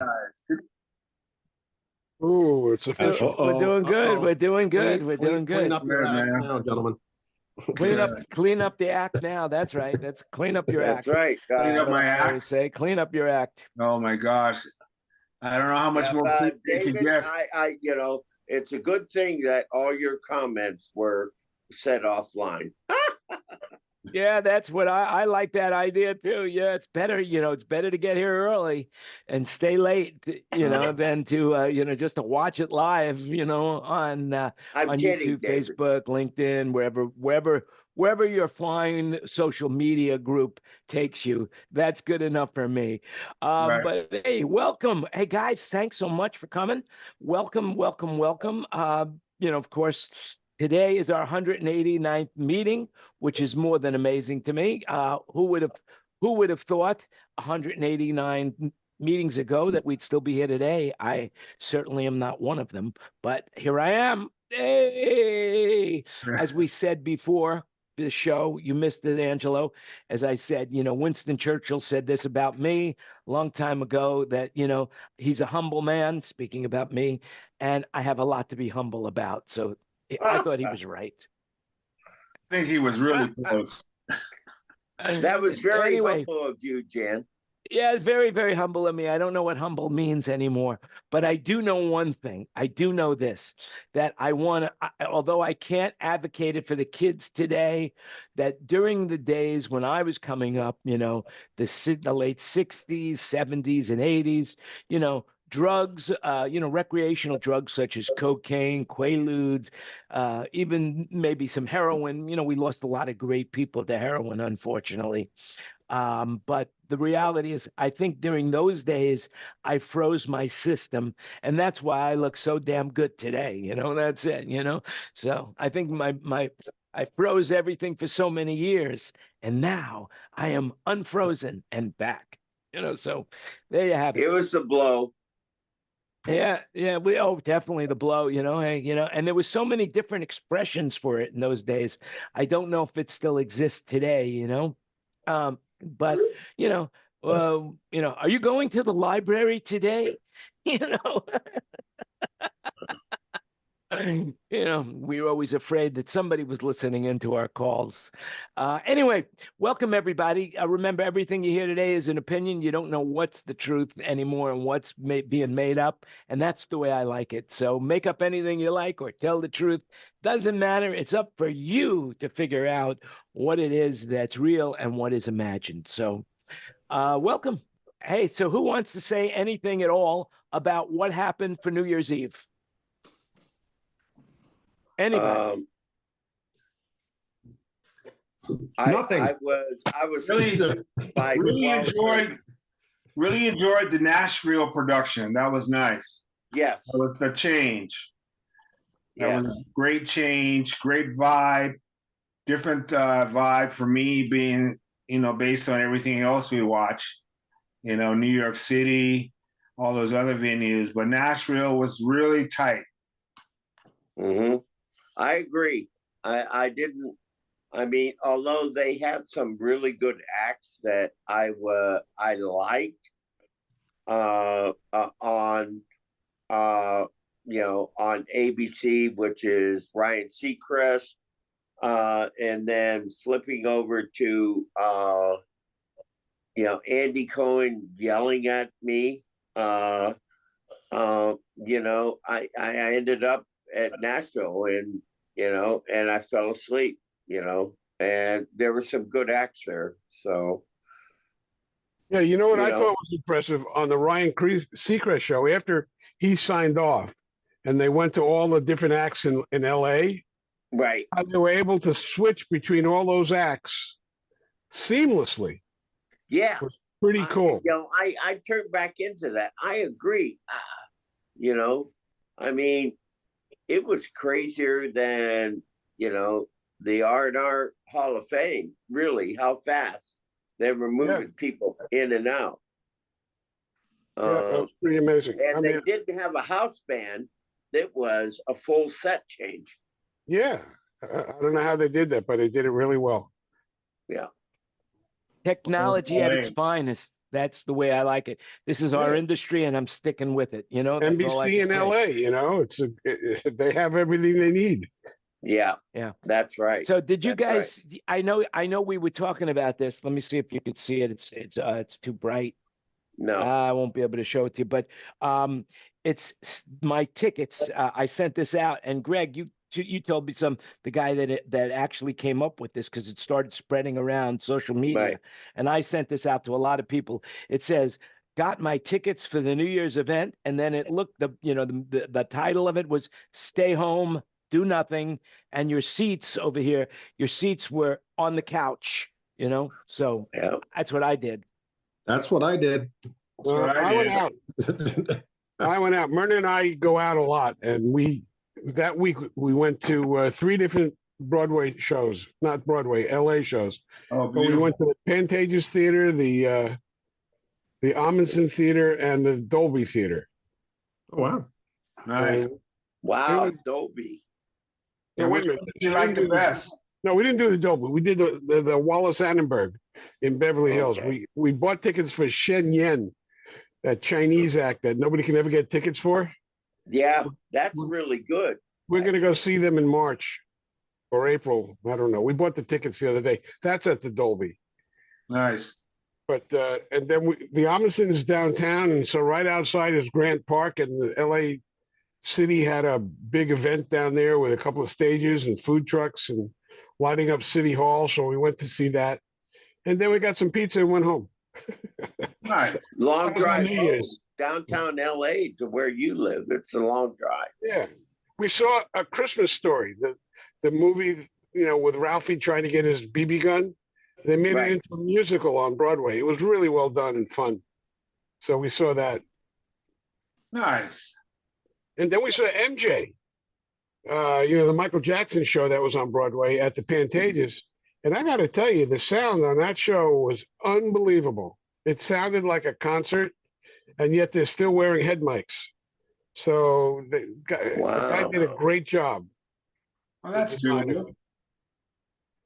guys? Good. Ooh, it's official. We're doing good. We're doing good. We're doing Clean good. up your act Man. now, gentlemen. Clean up the act now. That's right. That's clean up your That's act. right. Clean up What my I always act. say, clean up your act. Oh my gosh. I don't know how much more food they could David, get. it's a good thing that all your comments were set offline. Yeah, that's what I like that idea too. Yeah, it's better, it's better to get here early and stay late, than to, just to watch it live, on I'm kidding, YouTube, David. Facebook, LinkedIn, wherever your fine social media group takes you. That's good enough for me. Right. But hey, welcome. Hey guys, thanks so much for coming. Welcome, welcome, welcome. Of course, today is our 189th meeting, which is more than amazing to me. Who would have thought 189 meetings ago that we'd still be here today? I certainly am not one of them, but here I am. Hey, as we said before the show, you missed it, Angelo. As I said, Winston Churchill said this about me a long time ago, that, he's a humble man, speaking about me, and I have a lot to be humble about. So I thought he was right. I think he was really close. That was very Anyway. humble of you, Jan. Yeah, it's very, very humble of me. I don't know what humble means anymore, but I do know one thing. I do know this, that I want to, although I can't advocate it for the kids today, that during the days when I was coming up, the late 60s, 70s, and 80s, drugs, recreational drugs such as cocaine, quaaludes, even maybe some heroin. We lost a lot of great people to heroin, unfortunately. But the reality is, I think during those days, I froze my system, and that's why I look so damn good today. That's it. So I think I froze everything for so many years, and now I am unfrozen and back. So there you have it. It was the blow. Yeah, definitely the blow, and there was so many different expressions for it in those days. I don't know if it still exists today, but are you going to the library today? We were always afraid that somebody was listening into our calls. Anyway, welcome everybody. Remember, everything you hear today is an opinion. You don't know what's the truth anymore and what's being made up, and that's the way I like it. So make up anything you like or tell the truth. Doesn't matter. It's up for you to figure out what it is that's real and what is imagined. So welcome. Hey, so who wants to say anything at all about what happened for New Year's Eve? Anybody? Nothing. I was Really enjoyed the Nashville production. That was nice. Yes. That was the change. That Yes. was a great change, great vibe, different vibe for me being, based on everything else we watch, New York City, all those other venues. But Nashville was really tight. Mm-hmm. I agree. Although they had some really good acts that I liked on ABC, which is Ryan Seacrest, and then flipping over to Andy Cohen yelling at me. I ended up at Nashville and I fell asleep, and there were some good acts there. So, yeah, you know what I thought was impressive on the Ryan Seacrest show, after he signed off and they went to all the different acts in LA, right? How they were able to switch between all those acts seamlessly. Yeah. It was pretty cool. I turned back into that. I agree. It was crazier than, the R&R Hall of Fame, really, how fast they were moving people in and out. Yeah, that was pretty amazing. And they didn't have a house band. It was a full set change. Yeah. I don't know how they did that, but they did it really well. Yeah. Technology at its finest. That's the way I like it. This is our industry, and I'm sticking with it. That's all I NBC can in say. LA, they have everything they need. Yeah, that's right. So did you That's guys? right. I know we were talking about this. Let me see if you could see it. It's too bright. No. I won't be able to show it to you, but it's my tickets. I sent this out, and Greg, you told me the guy that actually came up with this, because it started spreading around social media, Right. and I sent this out to a lot of people. It says, "Got my tickets for the New Year's event," and then it looked the title of it was "Stay Home, Do Nothing," and your seats over here, your seats were on the couch. So that's what I did. That's what I did. I went out. Myrna and I go out a lot, and that week we went to 3 different Broadway shows, not Broadway, LA shows. Oh, but we went to the Pantages Theater, the Amundsen Theater, and the Dolby Theater. Oh, wow. Nice. Wow, Dolby. Yeah, wait a minute. You like the best? No, we didn't do the Dolby. We did the Wallace Annenberg in Beverly Hills. We bought tickets for Shen Yen, that Chinese act that nobody can ever get tickets for. Yeah, that's really good. We're going to go see them in March or April. I don't know. We bought the tickets the other day. That's at the Dolby. Nice. But and then the Amundsen is downtown, and so right outside is Grant Park, and the LA City had a big event down there with a couple of stages and food trucks and lighting up City Hall. So we went to see that, and then we got some pizza and went home. Nice. Long drive New home. Year's. Downtown LA to where you live. It's a long drive. Yeah. We saw A Christmas Story, the movie, with Ralphie trying to get his BB gun. They made it into a musical on Broadway. It was really well done and fun. So we saw that. Nice. And then we saw MJ, the Michael Jackson show that was on Broadway at the Pantages. And I got to tell you, the sound on that show was unbelievable. It sounded like a concert, and yet they're still wearing head mics. So the guy did a great job. Well, that's good.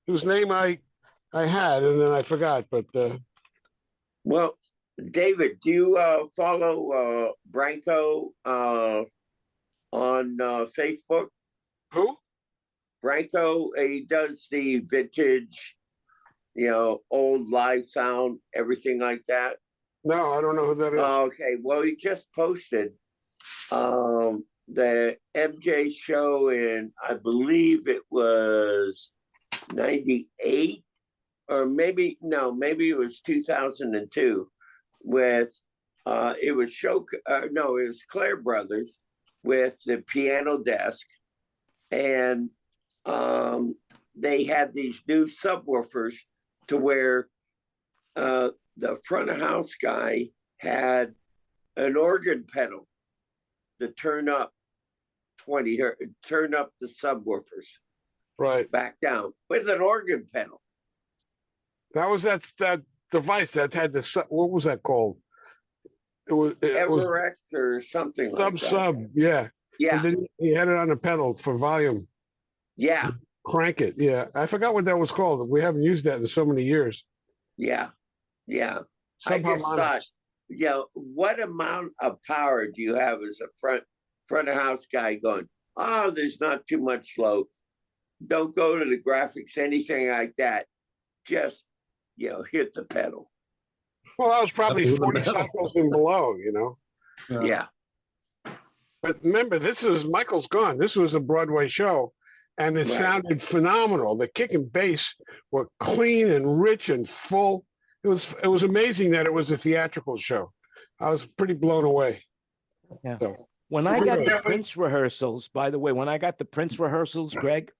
Whose name I had, and then I forgot. But well, David, do you follow Branko on Facebook? Who? Branko. He does the vintage, old live sound, everything like that. No, I don't know who that is. Okay, well, he just posted the MJ show in, I believe it was 98, or maybe it was 2002, with it was Claire Brothers with the piano desk, and they had these new subwoofers to where the front of house guy had an organ pedal to turn up the subwoofers right back down with an organ pedal. That was that device that had what was that called? It was Everex or something like that. Sub, yeah. Yeah. And then he had it on a pedal for volume. Yeah. Crank it. Yeah. I forgot what that was called. We haven't used that in so many years. Yeah. Yeah. I just thought, what amount of power do you have as a front of house guy going, oh, there's not too much slow. Don't go to the graphics, anything like that. Just, hit the pedal. Well, that was probably 40 cycles and below, Yeah. But remember, Michael's gone. This was a Broadway show, and it sounded phenomenal. The kick and bass were clean and rich and full. It was amazing that it was a theatrical show. I was pretty blown away. Yeah. So, when I got the Prince rehearsals, by the way, Greg,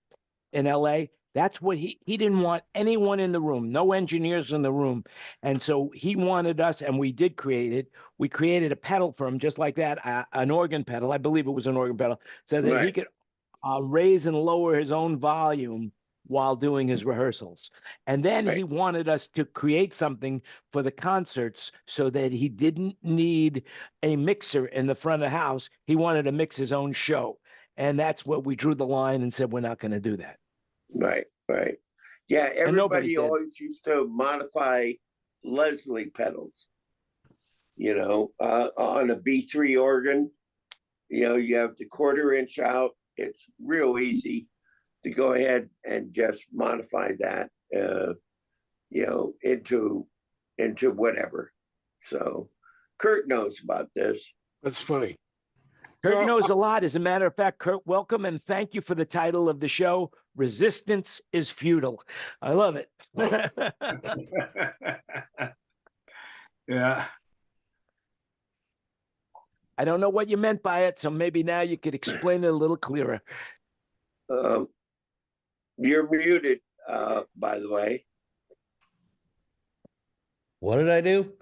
in LA, that's what he didn't want anyone in the room, no engineers in the room. And so he wanted us, and we did create it. We created a pedal for him just like that, an organ pedal. I believe it was an organ pedal, so that he could raise and lower his own volume while doing his rehearsals. And then he wanted us to create something for the concerts so that he didn't need a mixer in the front of the house. He wanted to mix his own show. And that's what we drew the line and said, we're not going to do that. Right. Yeah, everybody always used to modify Leslie pedals. on a B3 organ. You have the 1/4 inch out. It's real easy to go ahead and just modify that, into whatever. So Kurt knows about this. That's funny. Kurt knows a lot. As a matter of fact, Kurt, welcome and thank you for the title of the show, Resistance is Futile. I love it. Yeah. I don't know what you meant by it, so maybe now you could explain it a little clearer. You're muted, by the way. What did I do?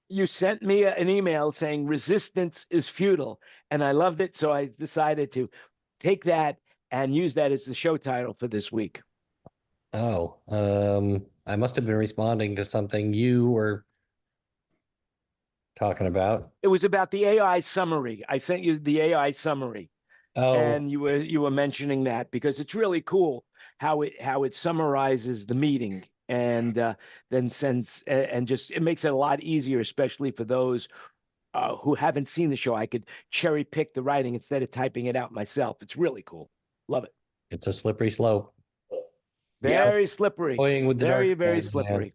You sent me an email saying resistance is futile, and I loved it, so I decided to take that and use that as the show title for this week. Oh, I must have been responding to something you were talking about. It was about the AI summary. I sent you the AI summary. Oh, And you were mentioning that because it's really cool how it summarizes the meeting and then sends and just it makes it a lot easier, especially for those who haven't seen the show. I could cherry pick the writing instead of typing it out myself. It's really cool. Love it. it's a slippery slope. Very slippery. Toying with the Very, dark very side, slippery. man.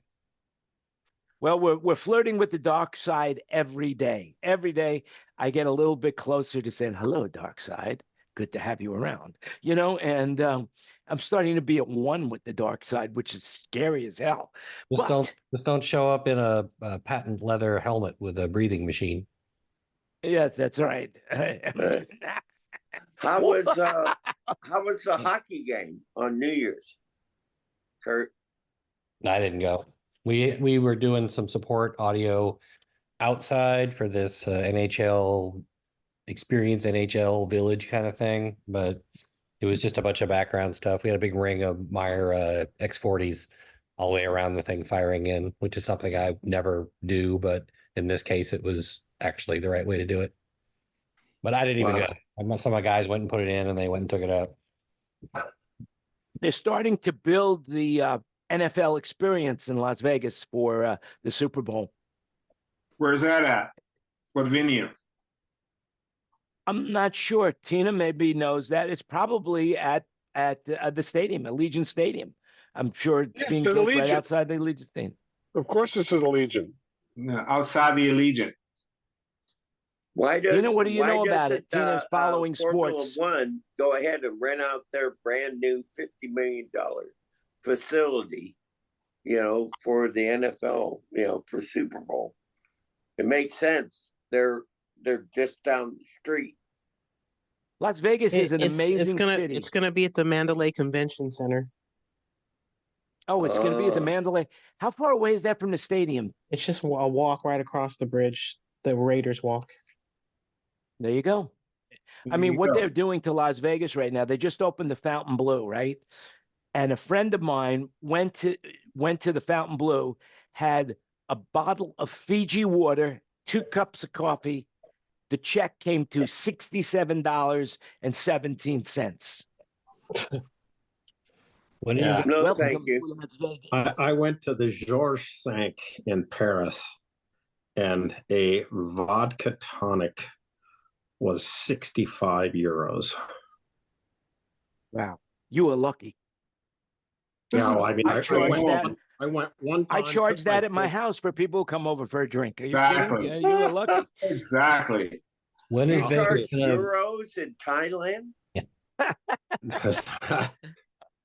Well, we're flirting with the dark side every day. Every day I get a little bit closer to saying, hello, dark side. Good to have you around, and I'm starting to be at one with the dark side, which is scary as hell. Just don't show up in a patent leather helmet with a breathing machine. Yes, that's right. How was the hockey game on New Year's, Kurt? I didn't go. We were doing some support audio outside for this NHL experience, NHL village kind of thing, but it was just a bunch of background stuff. We had a big ring of Meyer X40s all the way around the thing firing in, which is something I never do, but in this case, it was actually the right way to do it. But I didn't even go. Some of my guys went and put it in, and they went and took it out. They're starting to build the NFL experience in Las Vegas for the Super Bowl. Where's that at? What venue? I'm not sure. Tina maybe knows that. It's probably at the stadium, Allegiant Stadium. I'm sure it's being built right outside the Allegiant Stadium. Of course, it's at Allegiant. No, outside the Allegiant. Why does Tina, what do you know about it? Tina's following Formula sports. One go ahead and rent out their brand new $50 million facility, for the NFL, for Super Bowl? It makes sense. They're just down the street. Las Vegas is an amazing city. It's gonna be at the Mandalay Convention Center. Oh, it's going to be at the Mandalay. How far away is that from the stadium? It's just a walk right across the bridge. The Raiders walk. There you go. I mean, what they're doing to Las Vegas right now, they just opened the Fountain Blue, right? And a friend of mine went to the Fountain Blue, had a bottle of Fiji water, 2 cups of coffee. The check came to $67.17. When are you No, thank you. I went to the Georges V in Paris, and a vodka tonic was 65 euros. Wow, you were lucky. No, I mean, I charged that. I went one time. I charged that at my house for people who come over for a drink. Are you Exactly. kidding? Yeah, you were lucky. Exactly. When You is charge Vegas gonna, euros in Thailand?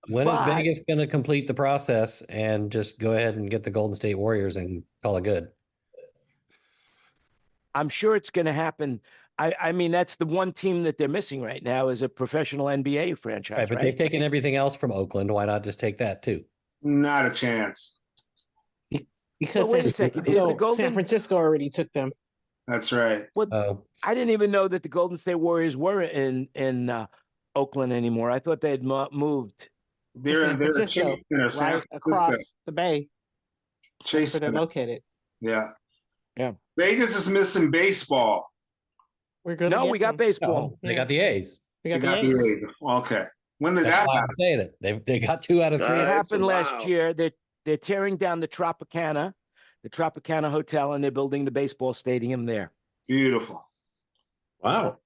when is But- Vegas going to complete the process and just go ahead and get the Golden State Warriors and call it good? I'm sure it's going to happen. I mean, that's the one team that they're missing right now is a professional NBA franchise, Right, but they've taken everything else from Oakland. Why not just take that too? Not a chance. Because Well, wait a second. Is the Golden- San Francisco already took them. That's right. Oh, I didn't even know that the Golden State Warriors were in Oakland anymore. I thought they had moved. They're San Francisco, chasing or San right Francisco. across the bay. That's where Chasing they're them. located. Yeah. Yeah. Vegas is missing baseball. We're good. No, we got baseball. no, they got the A's. We They got got the A's. the A's. Okay. When did That's that why happen? I'm saying it. They got 2 out of 3. It That's happened wow. last year. They're tearing down the Tropicana. the Tropicana Hotel, and they're building the baseball stadium there. Beautiful. Wow.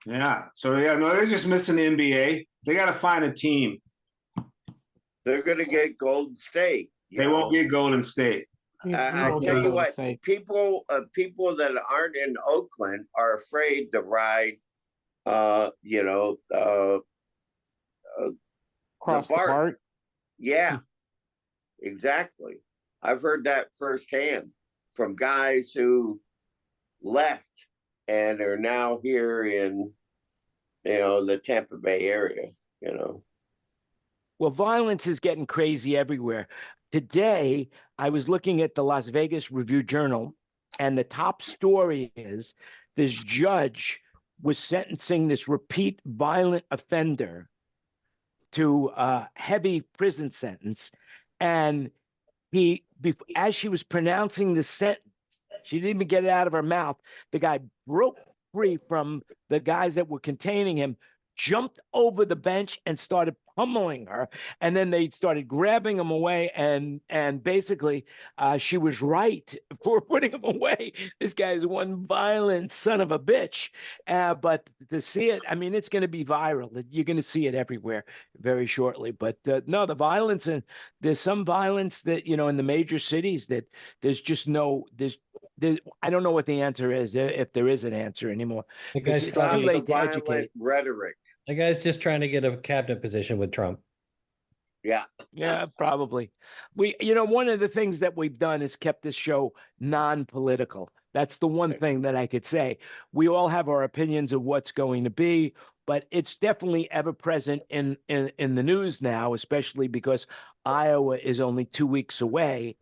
Yeah. So yeah, no, they're just missing the NBA. They got to find a team. They're going to get Golden State. They won't get Golden State. I won't tell get you Golden what, State. people that aren't in Oakland are afraid to ride, Cross the BART. BART. Yeah, exactly. I've heard that firsthand from guys who left and are now here in, the Tampa Bay area, Well, violence is getting crazy everywhere. Today, I was looking at the Las Vegas Review-Journal, and the top story is this judge was sentencing this repeat violent offender to a heavy prison sentence. And as she was pronouncing the sentence, she didn't even get it out of her mouth. The guy broke free from the guys that were containing him, jumped over the bench and started pummeling her, and then they started grabbing him away, and basically she was right for putting him away. This guy's one violent son of a bitch, but to see it, I mean, it's going to be viral. You're going to see it everywhere very shortly. But no, the violence, and there's some violence that, in the major cities that there's just no, I don't know what the answer is, if there is an answer anymore. The guy's It's Stop too the late to violent educate. rhetoric. The guy's just trying to get a cabinet position with Trump. Yeah. Yeah, probably. One of the things that we've done is kept this show non-political. That's the one thing that I could say. We all have our opinions of what's going to be, but it's definitely ever present in the news now, especially because Iowa is only 2 weeks away.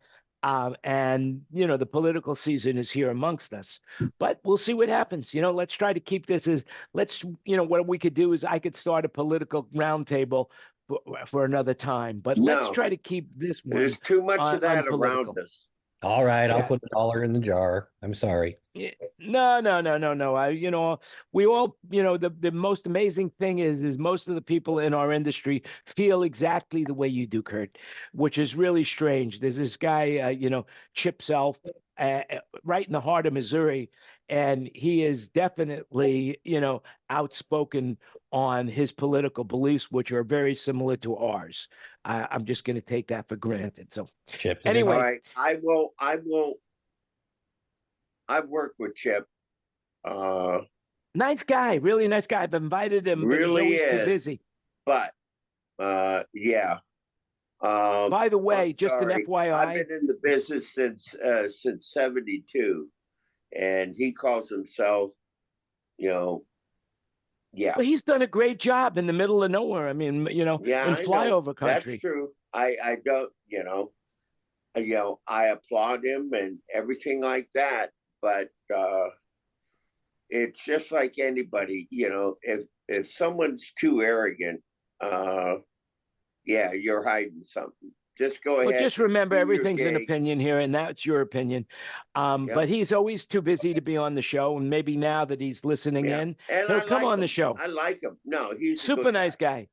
And the political season is here amongst us, but we'll see what happens. Let's try to keep this what we could do is I could start a political roundtable for another time, but let's No. try to keep this one. There's too much of that unpolitical. around us. All right, I'll Yeah. put $1 in the jar. I'm sorry. No. We all, the most amazing thing is most of the people in our industry feel exactly the way you do, Kurt, which is really strange. There's this guy, Chip Self, right in the heart of Missouri, and he is definitely, outspoken on his political beliefs, which are very similar to ours. I'm just going to take that for granted. So Chip. Anyway. All right. I will. I've worked with Chip. Nice guy, really nice guy. I've invited him, but Really he's always too is. busy. But yeah. By the way, I'm just an sorry. FYI. I've been in the business since '72, and he calls himself, yeah. Well, he's done a great job in the middle of nowhere. I mean, Yeah, in I know. flyover country. That's true. I don't, I applaud him and everything like that. But it's just like anybody, if someone's too arrogant, yeah, you're hiding something. Just go ahead. Well, just remember, do your everything's an gig. opinion here, and that's your opinion. But he's always too busy to be on the show, and maybe now that he's listening Yeah. in, And he'll I come like on the him. show. I like him. No, he's a Super good nice guy.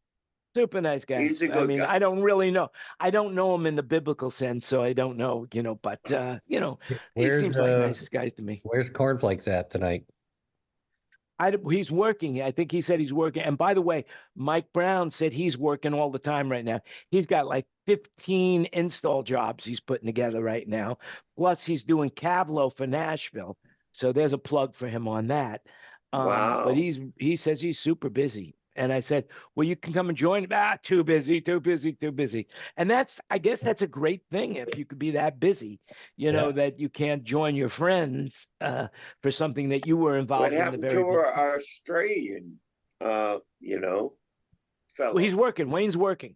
Super nice guy. He's a I good mean, guy. I don't really know. I don't know him in the biblical sense, so I don't know, but he seems like nice guys to me. Where's Cornflakes at tonight? He's working. I think he said he's working. And by the way, Mike Brown said he's working all the time right now. He's got like 15 install jobs he's putting together right now. Plus, he's doing Cavlo for Nashville. So there's a plug for him on that. Wow. But he says he's super busy. And I said, well, you can come and join. Too busy. And I guess that's a great thing if you could be that busy, that you can't join your friends for something that you were involved What in the happened very to beginning. our Australian, fellow? Well, he's working. Wayne's working.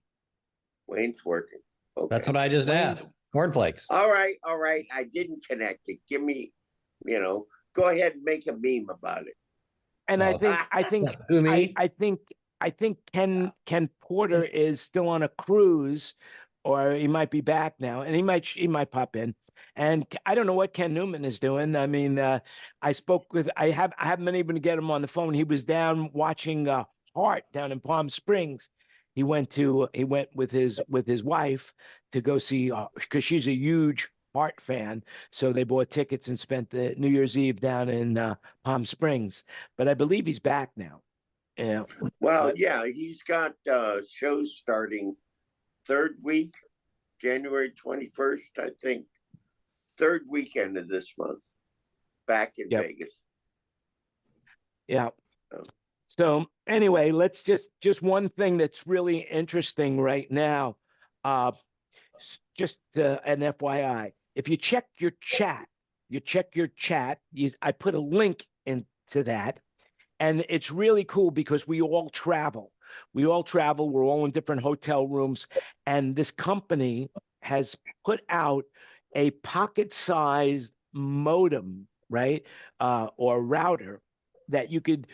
Wayne's working. Okay. That's what I just asked. Cornflakes. All right. I didn't connect it. Give me, go ahead and make a meme about it. And I think Who, me? I think Ken Porter is still on a cruise, or he might be back now, and he might pop in. And I don't know what Ken Newman is doing. I mean, I haven't been able to get him on the phone. He was down watching Heart down in Palm Springs. He went with his wife to go see because she's a huge Hart fan, so they bought tickets and spent the New Year's Eve down in Palm Springs. But I believe he's back now. Yeah. Well, But- yeah, he's got shows starting third week, January 21st, I think. Third weekend of this month, back in Yep. Vegas. Yeah. Oh. So anyway, let's just one thing that's really interesting right now. Just an FYI, if you check your chat, I put a link into that, and it's really cool because we all travel. We're all in different hotel rooms, and this company has put out a pocket-sized modem, right, or router that you could,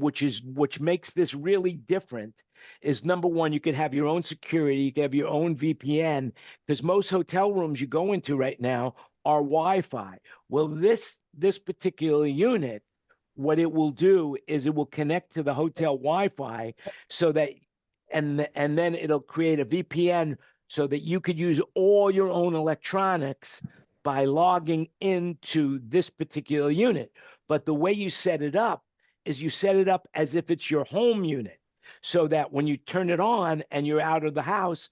which makes this really different. Is number one, you could have your own security, you can have your own VPN, because most hotel rooms you go into right now are Wi-Fi. Well, this particular unit, what it will do is it will connect to the hotel Wi-Fi, so that, and then it'll create a VPN so that you could use all your own electronics by logging into this particular unit. But the way you set it up is you set it up as if it's your home unit, so that when you turn it on and you're out of the house,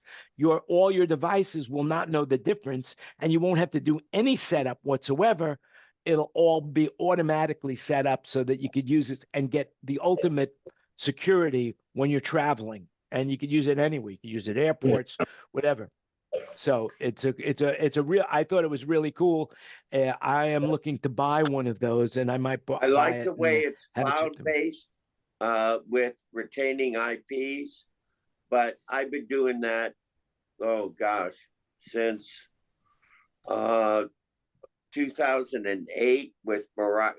all your devices will not know the difference, and you won't have to do any setup whatsoever. It'll all be automatically set up so that you could use it and get the ultimate security when you're traveling. And you could use it anywhere. You could use it at airports, whatever. So it's a real. I thought it was really cool. I am looking to buy one of those, and I might I buy like it the way it's have it cloud shipped to me. based with retaining IPs, but I've been doing that, oh gosh, since 2008 with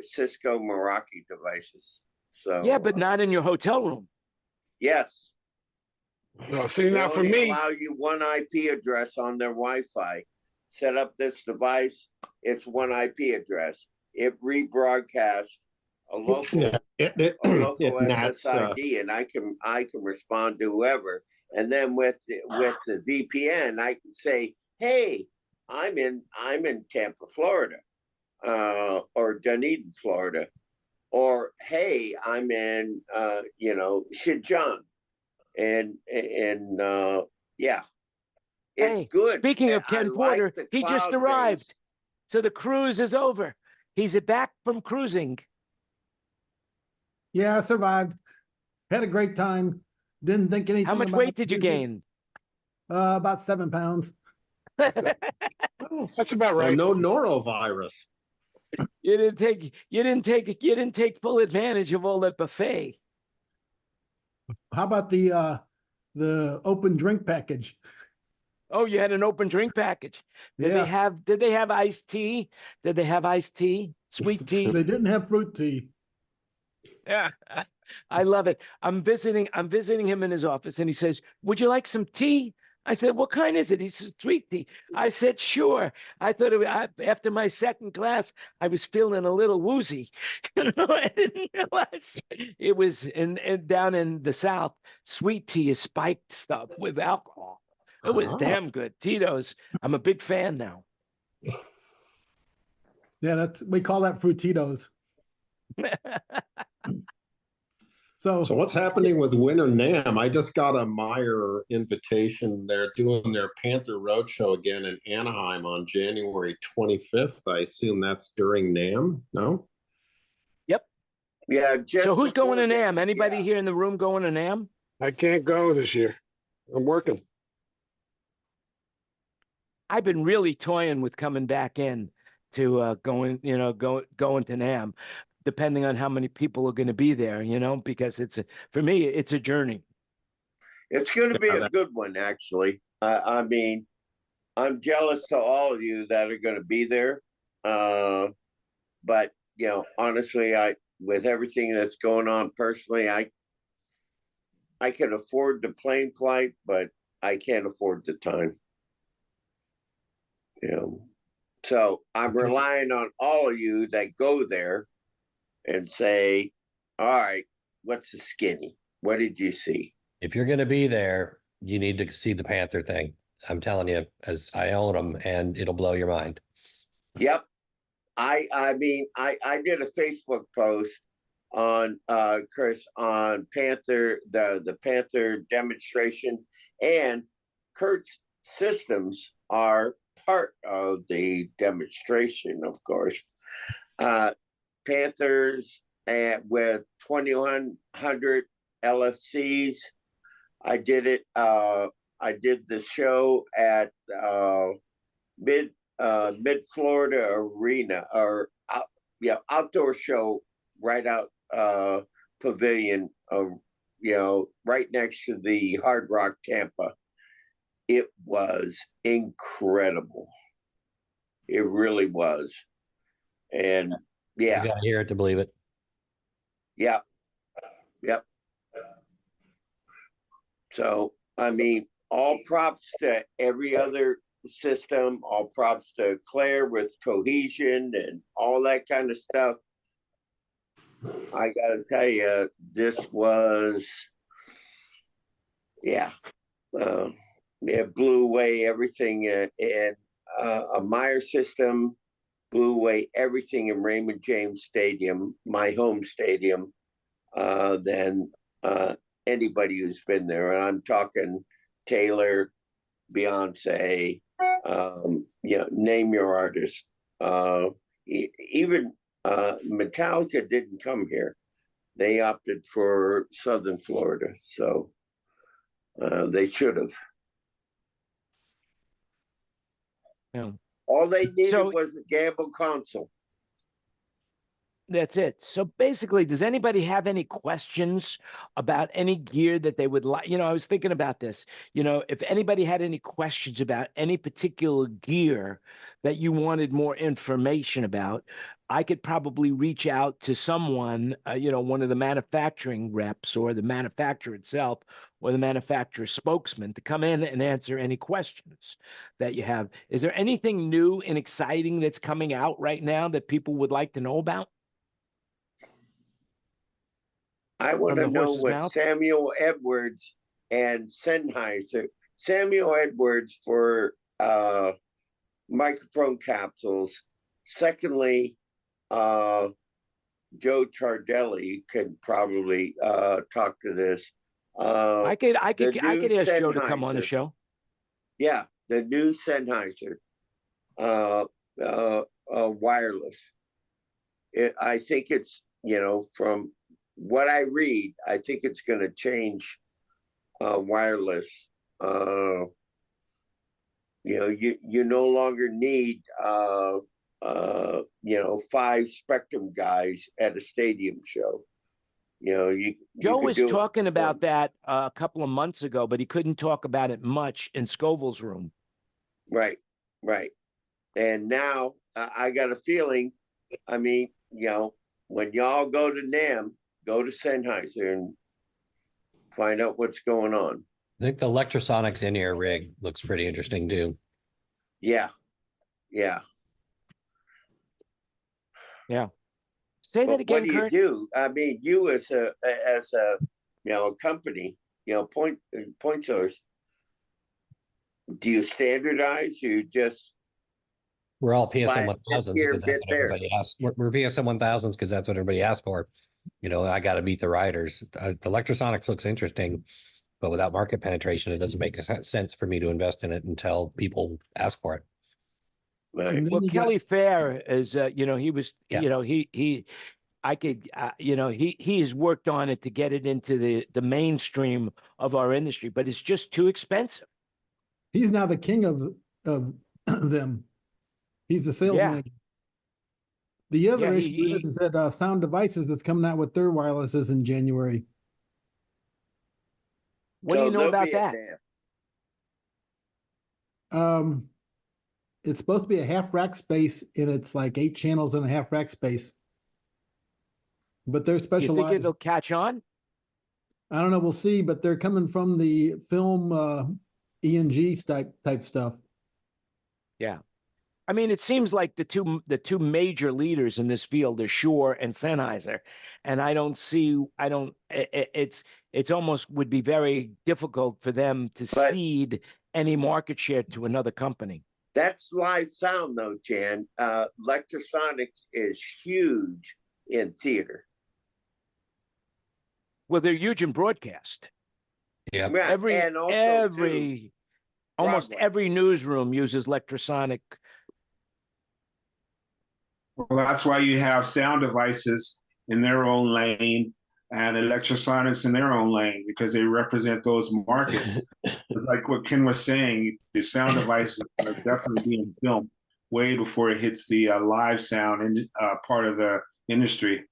Cisco Meraki devices. So Yeah, but not in your hotel room. yes, No, see, they now for only me, allow you one IP address on their Wi-Fi. Set up this device, it's one IP address. It rebroadcasts a local Yeah, a local it nats, SSID, and I can respond to whoever. And then with the VPN, I can say, "Hey, I'm in Tampa, Florida, or Dunedin, Florida, or hey, I'm in Xinjiang," and yeah, it's Hey, good. speaking of I Ken like Porter, the he just cloud arrived. based. So the cruise is over. He's back from cruising. Yeah, I survived. Had a great time. Didn't think anything. How much about weight did you business. gain? About 7 pounds. that's about so right. no norovirus. You didn't take full advantage of all that buffet. How about the open drink package? Oh, you had an open drink package. Did they Yeah. have iced tea? Did they have iced tea? Sweet tea? They didn't have fruit tea. Yeah. I love it. I'm visiting him in his office, and he says, "Would you like some tea?" I said, "What kind is it?" He says, "Sweet tea." I said, "Sure." I thought after my second glass, I was feeling a little woozy. I didn't realize it was down in the South. Sweet tea is spiked stuff with alcohol. It was damn good. Tito's. I'm a big fan now. Yeah, we call that Frutitos. So what's happening with Winter NAM? I just got a Meyer invitation. They're doing their Panther Roadshow again in Anaheim on January 25th. I assume that's during NAM, no? Yep. Yeah. Just So who's going to before NAM? Anybody yeah. here in the room going to NAM? I can't go this year. I'm working. I've been really toying with coming back in to going to NAM, depending on how many people are going to be there, because for me, it's a journey. It's going to be a good one, actually. I mean, I'm jealous to all of you that are going to be there. But honestly, with everything that's going on personally, I can afford the plane flight, but I can't afford the time. So I'm relying on all of you that go there and say, "All right, what's the skinny? What did you see?" If you're going to be there, you need to see the Panther thing. I'm telling you, as I own them, and it'll blow your mind. Yep. I mean, I did a Facebook post on Chris on Panther, the Panther demonstration, and Kurt's systems are part of the demonstration, of course. Panthers with 2100 LFCs. I did it. I did the show at Mid Florida Arena, or outdoor show right out pavilion, right next to the Hard Rock Tampa. It was incredible. It really was. And yeah, You gotta hear it to believe it. yeah, yep. So I mean, all props to every other system, all props to Claire with cohesion and all that kind of stuff. I gotta tell you, this was, it blew away everything, and a Meyer system blew away everything in Raymond James Stadium, my home stadium, than anybody who's been there. And I'm talking Taylor, Beyonce, name your artist. Even Metallica didn't come here. They opted for Southern Florida, so they should have. Yeah. All they needed was a gamble console. That's it. So basically, does anybody have any questions about any gear that they would like? I was thinking about this. If anybody had any questions about any particular gear that you wanted more information about, I could probably reach out to someone, one of the manufacturing reps or the manufacturer itself or the manufacturer spokesman to come in and answer any questions that you have. Is there anything new and exciting that's coming out right now that people would like to know about? I want to know what mouth? Samuel Edwards and Sennheiser. Samuel Edwards for microphone capsules. Secondly, Joe Chardelli could probably talk to this. I could ask Joe to come on the show. Yeah, the new Sennheiser wireless. I think it's, from what I read, I think it's going to change wireless. You no longer need 5 Spectrum guys at a stadium show. Joe was talking about that a couple of months ago, but he couldn't talk about it much in Scoville's room. Right. And now I got a feeling, I mean, when y'all go to NAMM, go to Sennheiser and find out what's going on. I think the Electrosonics in-ear rig looks pretty interesting too. Yeah. Say that again, What do Kurt. you do? I mean, you as a company, point source. Do you standardize? You just we're all PSM 1000s because that's what everybody asks. We're PSM 1000s because that's what everybody asks for. I got to beat the riders. The Electrosonics looks interesting, but without market penetration, it doesn't make sense for me to invest in it until people ask for it. Right. Well, Kelly Fair is, he was, he has worked on it to get it into the mainstream of our industry, but it's just too expensive. He's now the king of them. He's the sales manager. The other issue is that Sound Devices that's coming out with their wirelesses in January. What do you know about that? It's supposed to be a half rack space, and it's like 8 channels and a half rack space. But they're specialized. You think it'll catch on? I don't know. We'll see. But they're coming from the film ENG type stuff. Yeah. I mean, it seems like the two major leaders in this field are Shure and Sennheiser, and it's almost would be very difficult for them to But cede any market share to another company. that's live sound, though, Jan. Electrosonic is huge in theater. Well, they're huge in broadcast. Yeah. And also almost Broadway. every newsroom uses electrosonic. Well, that's why you have sound devices in their own lane and electrosonics in their own lane, because they represent those markets. It's like what Ken was saying, the sound devices are definitely being filmed way before it hits the live sound part of the industry.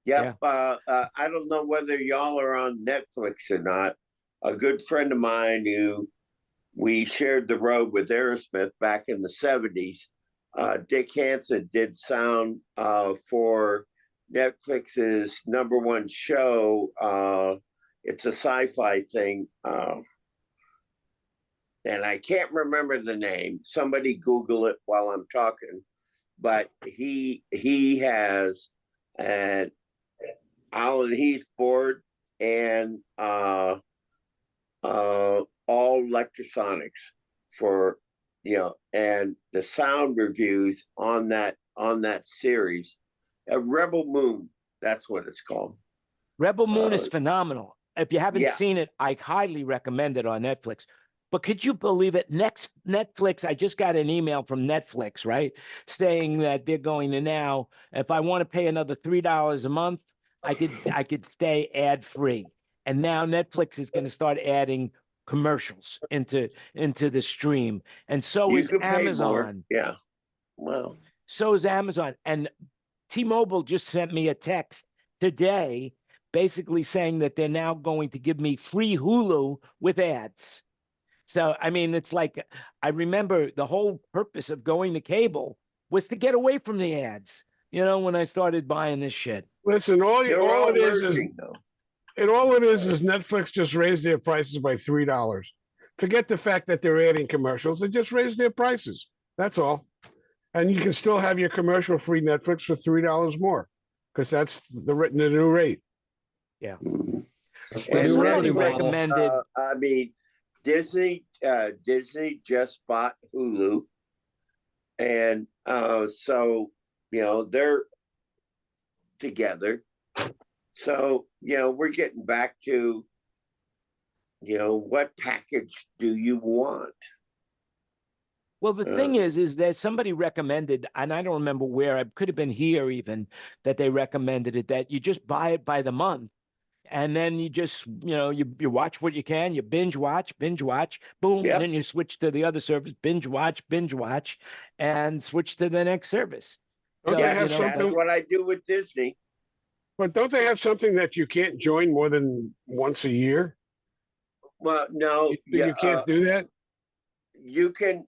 Yep. Yeah. I don't know whether y'all are on Netflix or not. A good friend of mine who we shared the road with Aerosmith back in the 70s, Dick Hansen, did sound for Netflix's #1 show. It's a sci-fi thing. And I can't remember the name. Somebody Google it while I'm talking. But he has an Alan Heath board and all electrosonics for, and the sound reviews on that series. Rebel Moon, that's what it's called. Rebel Moon is phenomenal. If you haven't Yeah. seen it, I highly recommend it on Netflix. But could you believe it? Netflix, I just got an email from Netflix, right? Saying that they're going to now, if I want to pay another $3 a month, I could stay ad-free. And now Netflix is going to start adding commercials into the stream. And so is Amazon. Yeah. Well. So is Amazon. And T-Mobile just sent me a text today basically saying that they're now going to give me free Hulu with ads. So, I mean, it's like, I remember the whole purpose of going to cable was to get away from the ads, when I started buying this shit. Listen, all it is Netflix just raised their prices by $3. Forget the fact that they're adding commercials. They just raised their prices. That's all. And you can still have your commercial-free Netflix for $3 more, because that's the new rate. Yeah. And somebody recommended. I mean, Disney just bought Hulu, and so they're together. So we're getting back to what package do you want? Well, the thing is that somebody recommended, and I don't remember where, I could have been here even, that they recommended it, that you just buy it by the month. And then you just, you watch what you can, you binge watch, boom, Yep. And then you switch to the other service, binge watch, and switch to the next service. Don't they have something? That's what I do with Disney. But don't they have something that you can't join more than once a year? Well, no. You can't do that? You can,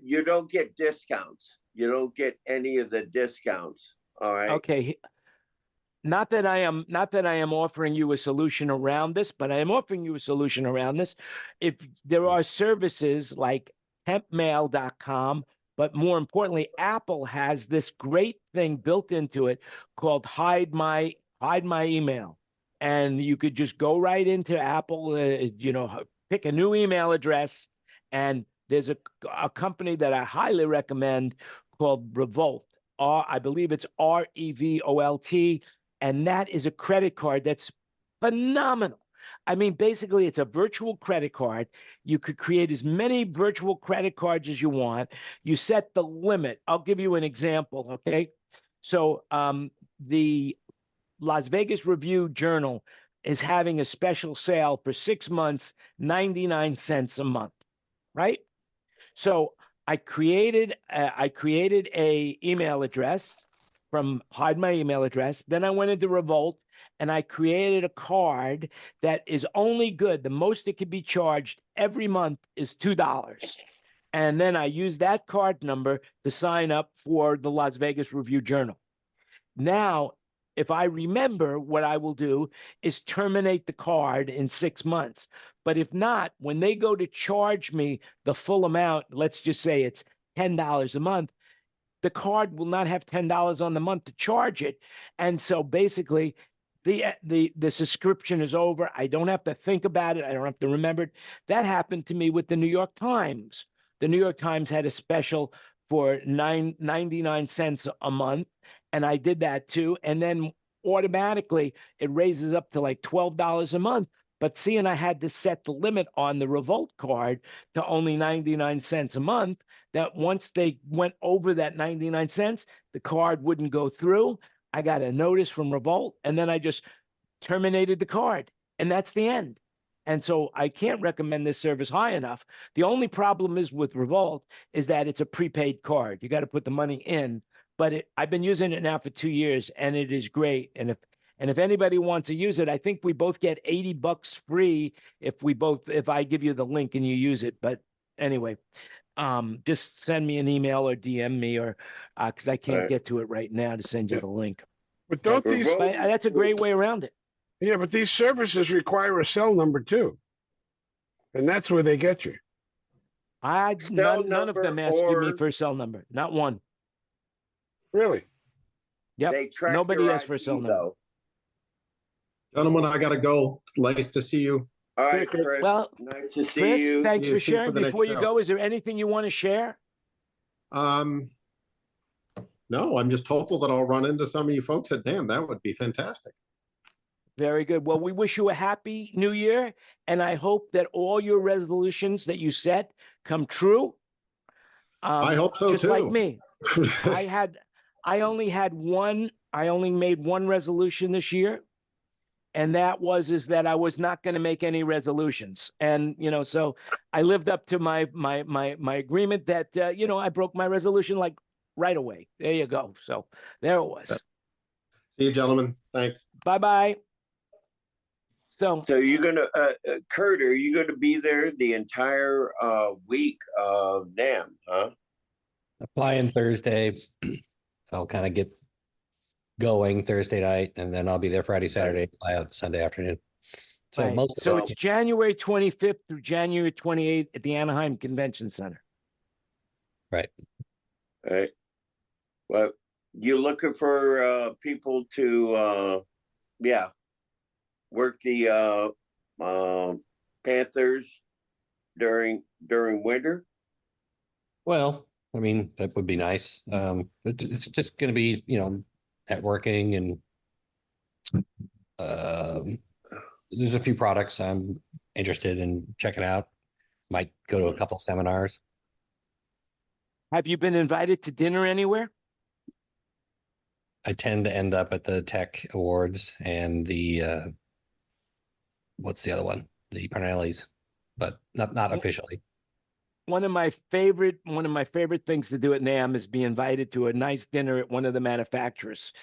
you don't get discounts. You don't get any of the discounts. All right. Okay. Not that I am offering you a solution around this, but I am offering you a solution around this. If there are services like tempmail.com, but more importantly, Apple has this great thing built into it called hide my email. And you could just go right into Apple, pick a new email address, and there's a company that I highly recommend called Revolt. I believe it's REVOLT. And that is a credit card that's phenomenal. I mean, basically, it's a virtual credit card. You could create as many virtual credit cards as you want. You set the limit. I'll give you an example, okay? So the Las Vegas Review-Journal is having a special sale for 6 months, 99 cents a month, right? So I created a email address from hide my email address. Then I went into Revolt and I created a card that is only good. The most it could be charged every month is $2. And then I used that card number to sign up for the Las Vegas Review-Journal. Now, if I remember, what I will do is terminate the card in 6 months. But if not, when they go to charge me the full amount, let's just say it's $10 a month, the card will not have $10 on the month to charge it. And so basically the subscription is over. I don't have to think about it. I don't have to remember it. That happened to me with the New York Times. The New York Times had a special for 99 cents a month, and I did that too. And then automatically it raises up to like $12 a month. But seeing I had to set the limit on the Revolt card to only 99 cents a month, that once they went over that 99 cents, the card wouldn't go through. I got a notice from Revolt, and then I just terminated the card, and that's the end. And so I can't recommend this service high enough. The only problem is with Revolt is that it's a prepaid card. You got to put the money in, but I've been using it now for 2 years, and it is great. And if anybody wants to use it, I think we both get $80 free if I give you the link and you use it. But anyway, just send me an email or DM me, or because I can't get to it right now to send you the link. But don't these? But that's a great way around it. Yeah, but these services require a cell number too, and that's where they get you. None of them ask me for a cell number. Not one. Really? Yep. Nobody asks for a cell number. Gentlemen, I got to go. Nice to see you. All right, Chris. Well, nice to see Chris, you. thanks for sharing. Before you show. go, is there anything you want to share? No, I'm just hopeful that I'll run into some of you folks at NAMM. That would be fantastic. Very good. Well, we wish you a happy new year, and I hope that all your resolutions that you set come true. I hope so just too. Like me. I only made one resolution this year, and that is that I was not going to make any resolutions. And so I lived up to my agreement that I broke my resolution like right away. There you go. So there it was. See you, gentlemen. Thanks. Bye-bye. So you're gonna, Kurt, are you gonna be there the entire week of NAMM, huh? Flying Thursday. I'll kind of get going Thursday night, and then I'll be there Friday, Saturday, fly out Sunday afternoon. So right. It's January 25th through January 28th at the Anaheim Convention Center. Right. All right. Well, you're looking for people to work the Panthers during winter? Well, I mean, that would be nice. It's just going to be, networking, and there's a few products I'm interested in checking out. Might go to a couple seminars. Have you been invited to dinner anywhere? I tend to end up at the Tech Awards and the what's the other one? The Parnelli's, but not officially. One of my favorite things to do at NAMM is be invited to a nice dinner at one of the manufacturers.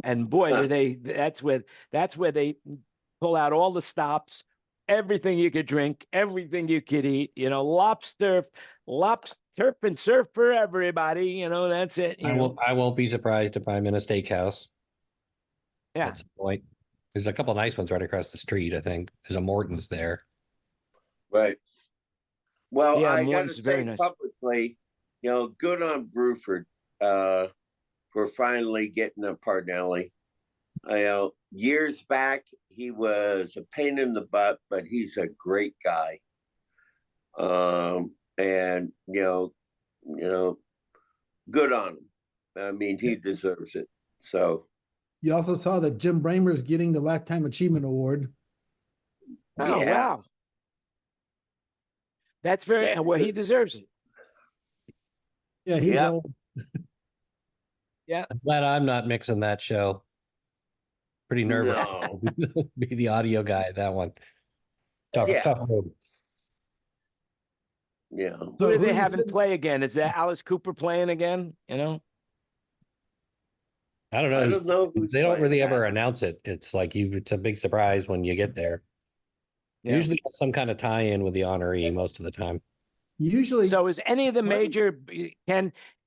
And boy, that's where they pull out all the stops, everything you could drink, everything you could eat, lobster and surf for everybody, that's it. I won't be surprised if I'm in a steakhouse. Yeah. At some point. There's a couple nice ones right across the street, I think. There's a Morton's there. Right. Well, yeah, I got to say publicly, good on Bruford for finally getting a Parnelli. Years back, he was a pain in the butt, but he's a great guy. And good on him. I mean, he deserves it. So. You also saw that Jim Bramer's getting the Lifetime Achievement Award. Oh, yeah. Wow. That's he deserves it. Yeah, he's old. Yeah. I'm glad I'm not mixing that show. Pretty nervous. No. Be the audio guy at that one. Tough road. Yeah. So who do they have in play again? Is that Alice Cooper playing again? I don't know. They don't really ever announce it. It's like it's a big surprise when you get there. Yeah. Usually some kind of tie-in with the honoree most of the time. Usually. So is any of the major is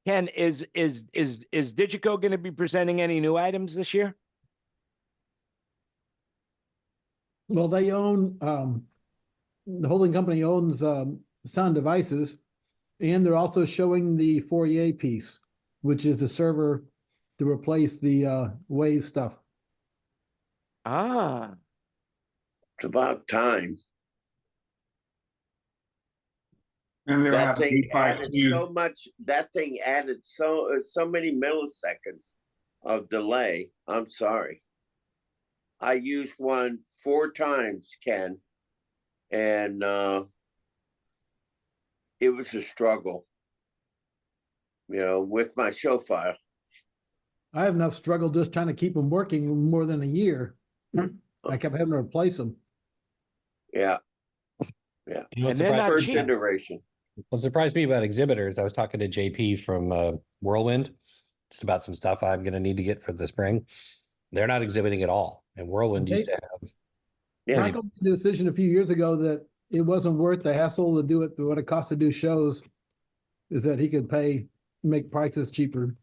Digico going to be presenting any new items this year? Well, they own the holding company owns Sound Devices, and they're also showing the Fourier piece, which is the server to replace the Wave stuff. Ah, It's about time. And they'll That have thing beat by added Q. so much. That thing added so many milliseconds of delay. I'm sorry. I used one 4 times, Ken, and it was a struggle. You know, with my show file. I had enough struggle just trying to keep them working more than a year. I kept having to replace them. Yeah. Yeah. You know, and they're not First cheap. iteration. what surprised me about exhibitors, I was talking to JP from Whirlwind, just about some stuff I'm going to need to get for the spring. They're not exhibiting at all. And Whirlwind used to have. Yeah. Michael made the decision a few years ago that it wasn't worth the hassle to do it, what it costs to do shows, is that he could make prices cheaper.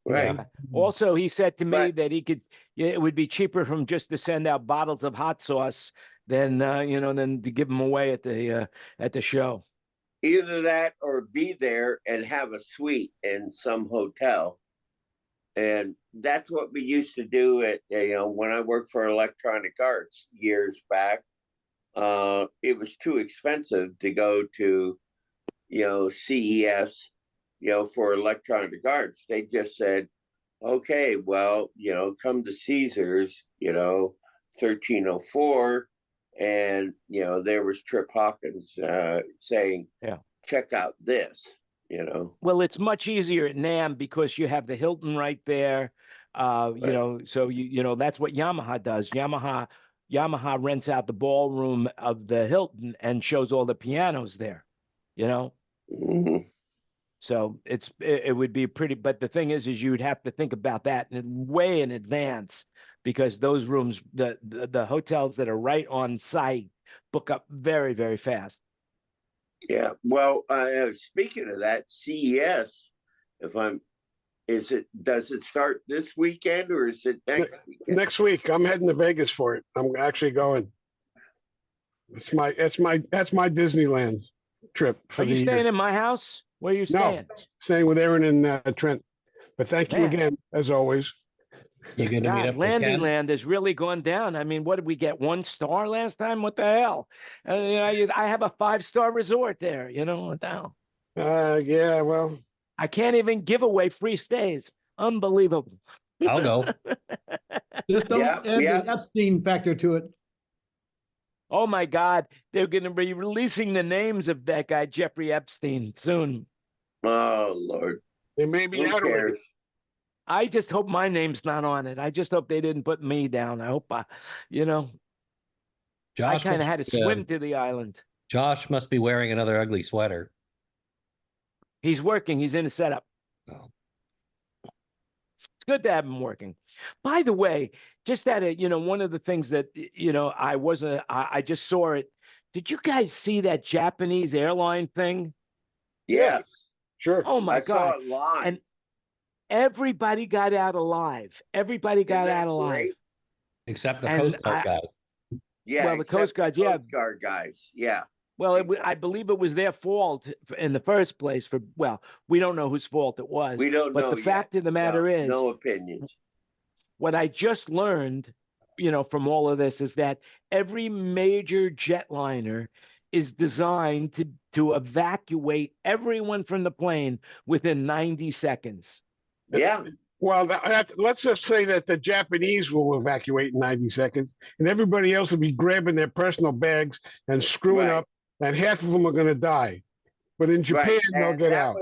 Right. Yeah. Also, he said to me But- that it would be cheaper from just to send out bottles of hot sauce than than to give them away at the show. Either that or be there and have a suite in some hotel. And that's what we used to do at, when I worked for Electronic Arts years back. It was too expensive to go to, CES, for Electronic Arts. They just said, okay, well, come to Caesars, 1304. And, there was Trip Hawkins saying, Yeah, check out this, Well, it's much easier at NAMM because you have the Hilton right there. Right. So that's what Yamaha does. Yamaha rents out the ballroom of the Hilton and shows all the pianos there, Mhm. So it would be pretty, but the thing is you would have to think about that way in advance because those rooms, the hotels that are right on site book up very, very fast. Yeah. Well, speaking of that, CES, does it start this weekend or is it next weekend? Next week, I'm heading to Vegas for it. I'm actually going. That's my Disneyland trip for Are you the staying year. in my house? Where are you No, staying? staying with Aaron and Trent. But thank you Man. again, as always. You're going to meet God, up with Ken? Landyland has really gone down. I mean, what did we get? 1 star last time? What the hell? I have a 5-star resort there. What the hell? Yeah, well, I can't even give away free stays. Unbelievable. I'll go. Just don't add yeah. the Epstein factor to it. Oh my God, they're going to be releasing the names of that guy Jeffrey Epstein soon. Oh Lord, they may be who out already. cares? I just hope my name's not on it. I just hope they didn't put me down. I hope I Josh kind of must had to be, swim to the island. Josh must be wearing another ugly sweater. He's working. He's in a setup. Oh. It's good to have him working. By the way, just at one of the things that I just saw it. Did you guys see that Japanese airline thing? Yes. Sure. Oh my I God. saw it live. And everybody got out alive. Everybody got Isn't that out alive. great? Except the And Coast Guard guys. Yeah. Well, the Coast except Guard, yeah. Coast Guard guys. Yeah. Well, Exactly. I believe it was their fault in the first place. We don't know whose fault it was. We don't but know the fact yet. of the matter is, no opinions. what I just learned, from all of this is that every major jetliner is designed to evacuate everyone from the plane within 90 seconds. Yeah. Well, let's just say that the Japanese will evacuate in 90 seconds, and everybody else will be grabbing their personal bags and screwing Right. up, and half of them are going to die. But in Japan, Right. they'll And get that out.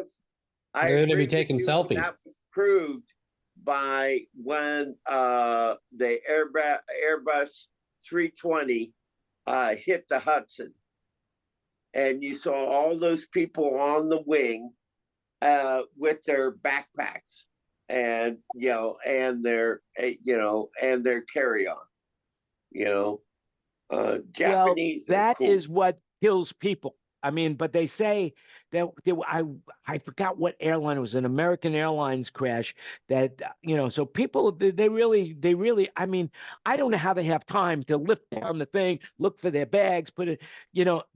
I They're going to be agree with taking you, and selfies. that was proved by when the Airbus 320 hit the Hudson, and you saw all those people on the wing with their backpacks and and their carry-on. Japanese. Well, that cool. is what kills people. I mean, but they say I forgot what airline it was, an American Airlines crash that so people they really I mean, I don't know how they have time to lift down the thing, look for their bags, put it,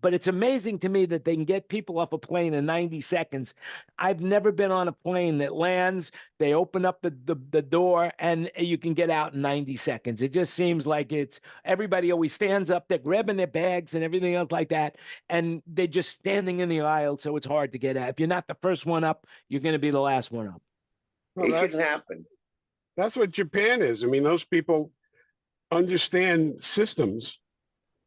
but it's amazing to me that they can get people off a plane in 90 seconds. I've never been on a plane that lands, they open up the door and you can get out in 90 seconds. It just seems like it's everybody always stands up, they're grabbing their bags and everything else like that, and they're just standing in the aisle, so it's hard to get out. If you're not the first one up, you're going to be the last one up. Well, it can happen. That's what Japan is. I mean, those people understand systems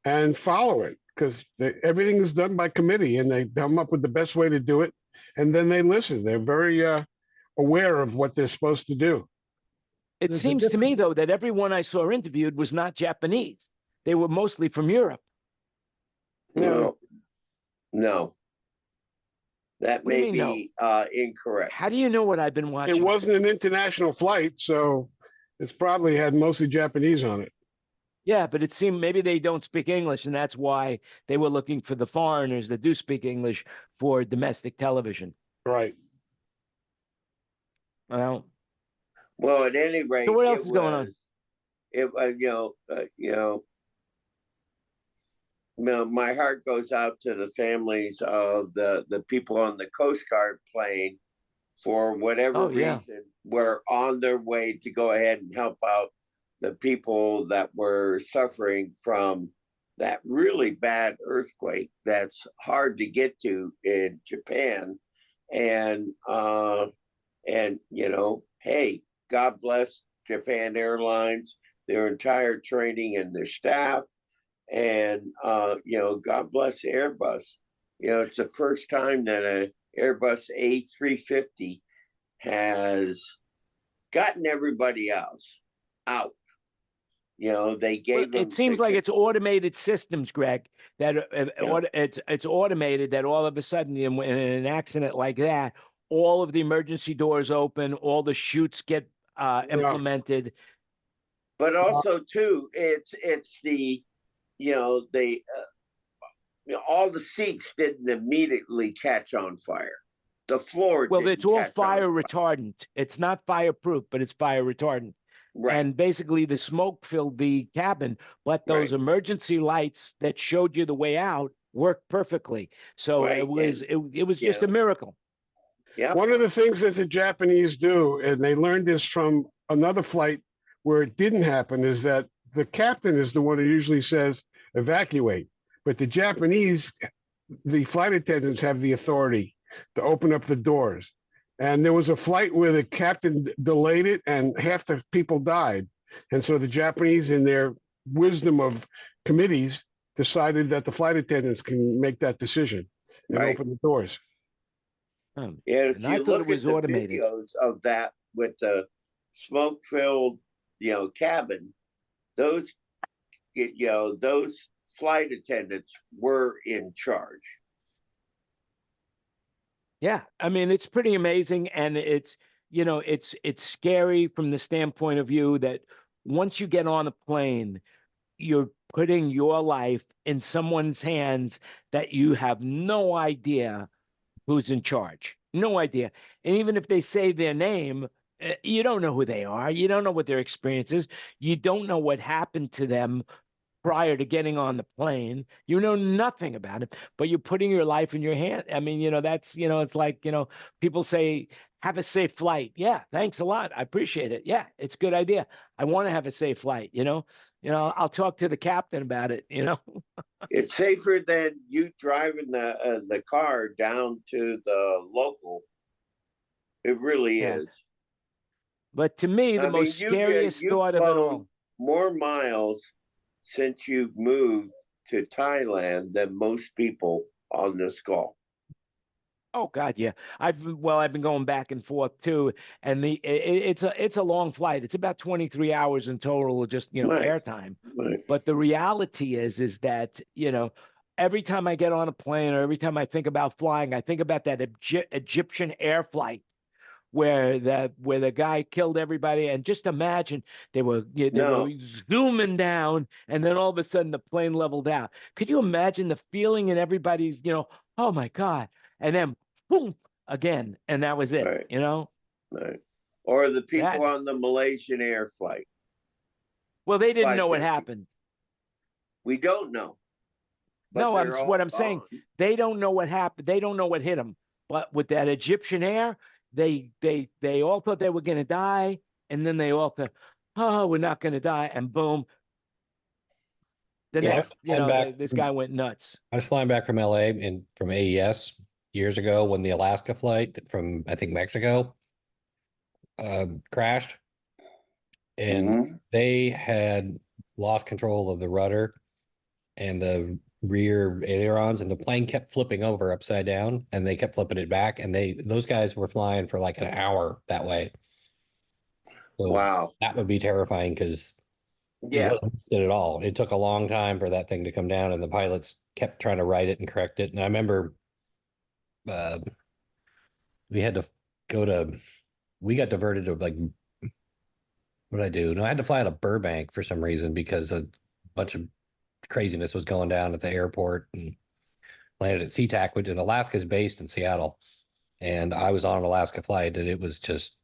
and follow it because everything is done by committee, and they come up with the best way to do it, and then they listen. They're very aware of what they're supposed to do. It seems to me, though, that everyone I saw interviewed was not Japanese. They were mostly from Europe. No. That may be incorrect. How do you know what I've been watching? It wasn't an international flight, so it's probably had mostly Japanese on it. Yeah, but it seemed maybe they don't speak English, and that's why they were looking for the foreigners that do speak English for domestic television. Right. Well, at any rate, so what else is going on? My heart goes out to the families of the people on the Coast Guard plane for whatever reason were on their way to go ahead and help out the people that were suffering from that really bad earthquake that's hard to get to in Japan. And hey, God bless Japan Airlines, their entire training and their staff. And, God bless Airbus. It's the first time that an Airbus A350 has gotten everybody else out. They gave them. It seems like it's automated systems, Greg, that it's automated that all of a sudden in an accident like that, all of the emergency doors open, all the chutes get implemented. But also, too, it's the all the seats didn't immediately catch on fire. The floor. Well, it's all fire retardant. It's not fireproof, but it's fire retardant. Right. And basically, the smoke filled the cabin, but those emergency lights that showed you the way out worked perfectly. So it was just a miracle. Yeah. One of the things that the Japanese do, and they learned this from another flight where it didn't happen, is that the captain is the one who usually says evacuate, but the Japanese, the flight attendants have the authority to open up the doors. And there was a flight where the captain delayed it and half the people died. And so the Japanese, in their wisdom of committees, decided that the flight attendants can make that decision and open the doors. If you look at the videos of that with the smoke-filled, cabin, those flight attendants were in charge. Yeah, I mean, it's pretty amazing, and it's scary from the standpoint of view that once you get on a plane, you're putting your life in someone's hands that you have no idea who's in charge. No idea. And even if they say their name, you don't know who they are. You don't know what their experience is. You don't know what happened to them prior to getting on the plane. You know nothing about it, but you're putting your life in your hand. I mean, that's, it's like, people say, have a safe flight. Yeah, thanks a lot. I appreciate it. Yeah, it's a good idea. I want to have a safe flight, I'll talk to the captain about it, It's safer than you driving the car down to the local. It really is. But to me, the most scariest thought of it all. More miles since you've moved to Thailand than most people on this call. Oh God, yeah. I've been going back and forth too, and it's a long flight. It's about 23 hours in total, just airtime. Right. But the reality is that every time I get on a plane or every time I think about flying, I think about that Egyptian air flight where the guy killed everybody, and just imagine they were zooming down, and then all of a sudden the plane leveled out. Could you imagine the feeling in everybody's, oh my God. and then boom again, and that was it. Right. You know. Right. Or the people That- on the Malaysian Air flight. Well, they didn't Flight know what 50. happened. We don't know. But No, they're all what I'm saying, gone. they don't know what happened. They don't know what hit them. But with that Egyptian Air, they all thought they were going to die, and then they all thought, oh, we're not going to die, and boom. The Yeah. next, you I'm know, back this from- guy went nuts. I was flying back from LA and from AES years ago when the Alaska flight from, I think, Mexico crashed. And Mhm. they had lost control of the rudder and the rear ailerons, and the plane kept flipping over upside down, and they kept flipping it back. And those guys were flying for like an hour that way. So Wow. that would be terrifying because it Yeah. wasn't instant at all. It took a long time for that thing to come down, and the pilots kept trying to right it and correct it. And I remember we had to we got diverted to like, what did I do? No, I had to fly out of Burbank for some reason because a bunch of craziness was going down at the airport, and landed at SeaTac, which in Alaska is based in Seattle. And I was on an Alaska flight, and it was just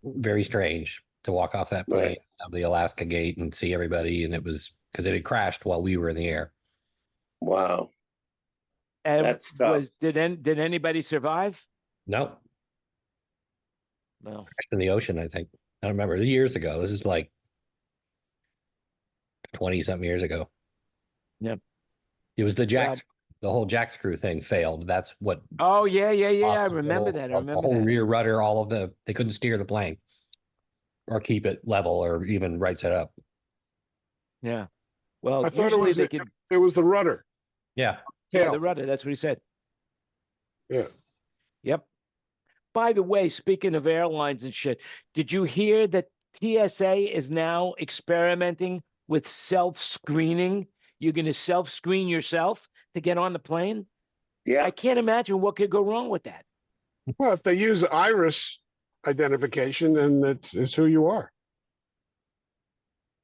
very strange to walk off that plane Right. out of the Alaska gate and see everybody. And it was because it had crashed while we were in the air. Wow. And That's tough. did anybody survive? No, No. crashed in the ocean, I think. I don't remember. It was years ago. This is like 20 something years ago. Yep. It was the whole jack screw thing failed. That's what Oh yeah. lost I the remember middle, that. I the remember whole that. rear rudder, they couldn't steer the plane or keep it level or even right side up. Yeah. Well, I thought usually they could. it was the rudder. Yeah. Yeah, Tail. the rudder. That's what he said. Yeah. Yep. By the way, speaking of airlines and shit, did you hear that TSA is now experimenting with self-screening? You're going to self-screen yourself to get on the plane? Yeah. I can't imagine what could go wrong with that. Well, if they use iris identification, then it's who you are.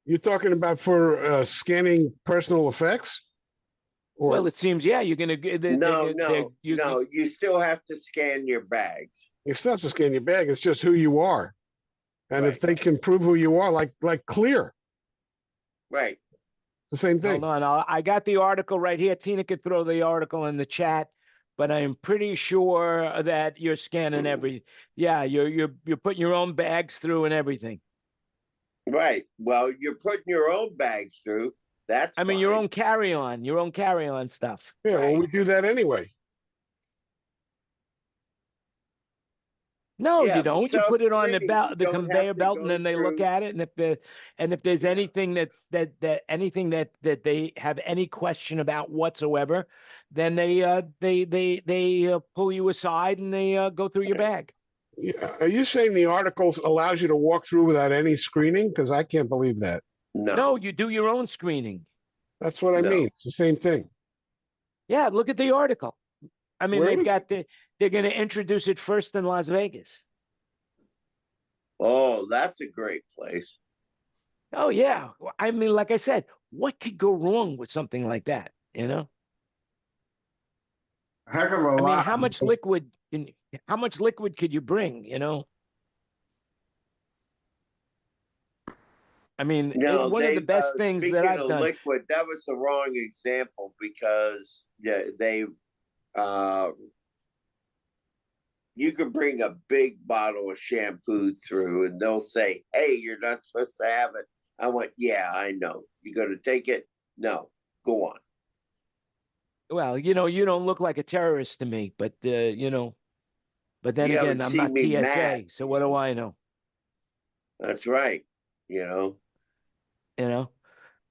You're talking about for scanning personal effects? Or Well, it seems, yeah, you're going to. No. You still have to scan your bags. you still have to scan your bag. It's just who you are. And if Right. they can prove who you are, like Clear, Right. it's the same thing. Hold on. I got the article right here. Tina could throw the article in the chat, but I'm pretty sure that you're scanning every. Yeah, you're putting your own bags through and everything. Right. Well, you're putting your own bags through. That's I mean, your fine. own carry-on stuff. Yeah, well, Right. we do that anyway. No, Yeah, you but don't. You put it on the self-screening, belt, you the don't have conveyor to belt, go and then they look through- at it. And if there's Yeah. anything that they have any question about whatsoever, then they pull you aside and they go through your bag. Yeah. Are you saying the articles allows you to walk through without any screening? Because I can't believe that. No, you do your own screening. That's what I No. mean. It's the same thing. Yeah, look at the article. I mean, Really? they're going to introduce it first in Las Vegas. Oh, that's a great place. Oh yeah. I mean, like I said, what could go wrong with something like that? You know? Heck of a I mean, lot. how much liquid could you bring, you know? I mean, No, one of the best things that speaking I've of done. liquid, that was the wrong example because you could bring a big bottle of shampoo through and they'll say, "Hey, you're not supposed to have it." I went, "Yeah, I know. You going to take it? No, go on." Well, you know, you don't look like a terrorist to me, but you know, but then You again, haven't I'm seen not me TSA, mad, so what do I know? That's right. You know. You know,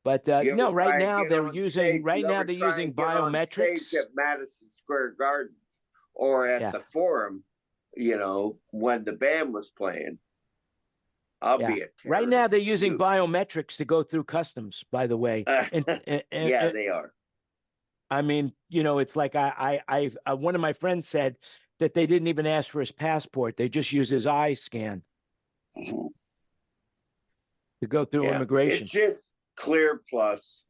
but You ever no, right try and now get they're on using stage? right You now ever they're try using and get on biometrics. stage at Madison Square Gardens or at Yeah. the Forum, you know, when the band was playing. I'll Yeah. be a Right now terrorist they're to using you. biometrics to go through customs, by the way. Yeah, they are. I mean, you know, it's like one of my friends said that they didn't even ask for his passport; they just used his eye scan to go through Yeah. immigration. It's just Clear Plus.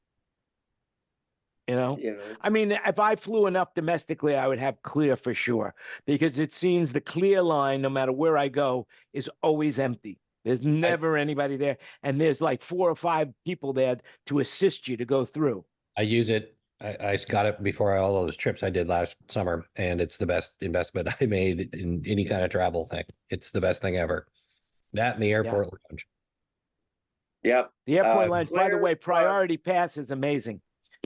You know, You know, I mean, if I flew enough domestically, I would have clear for sure, because it seems the clear line, no matter where I go, is always empty. There's never anybody there, and there's like 4 or 5 people there to assist you to go through. I use it. I got it before all those trips I did last summer, and it's the best investment I made in any kind of travel thing. It's the best thing ever. That and the airport lounge. yep. The airport lounge, by the Clear way, plus- Priority Pass is amazing.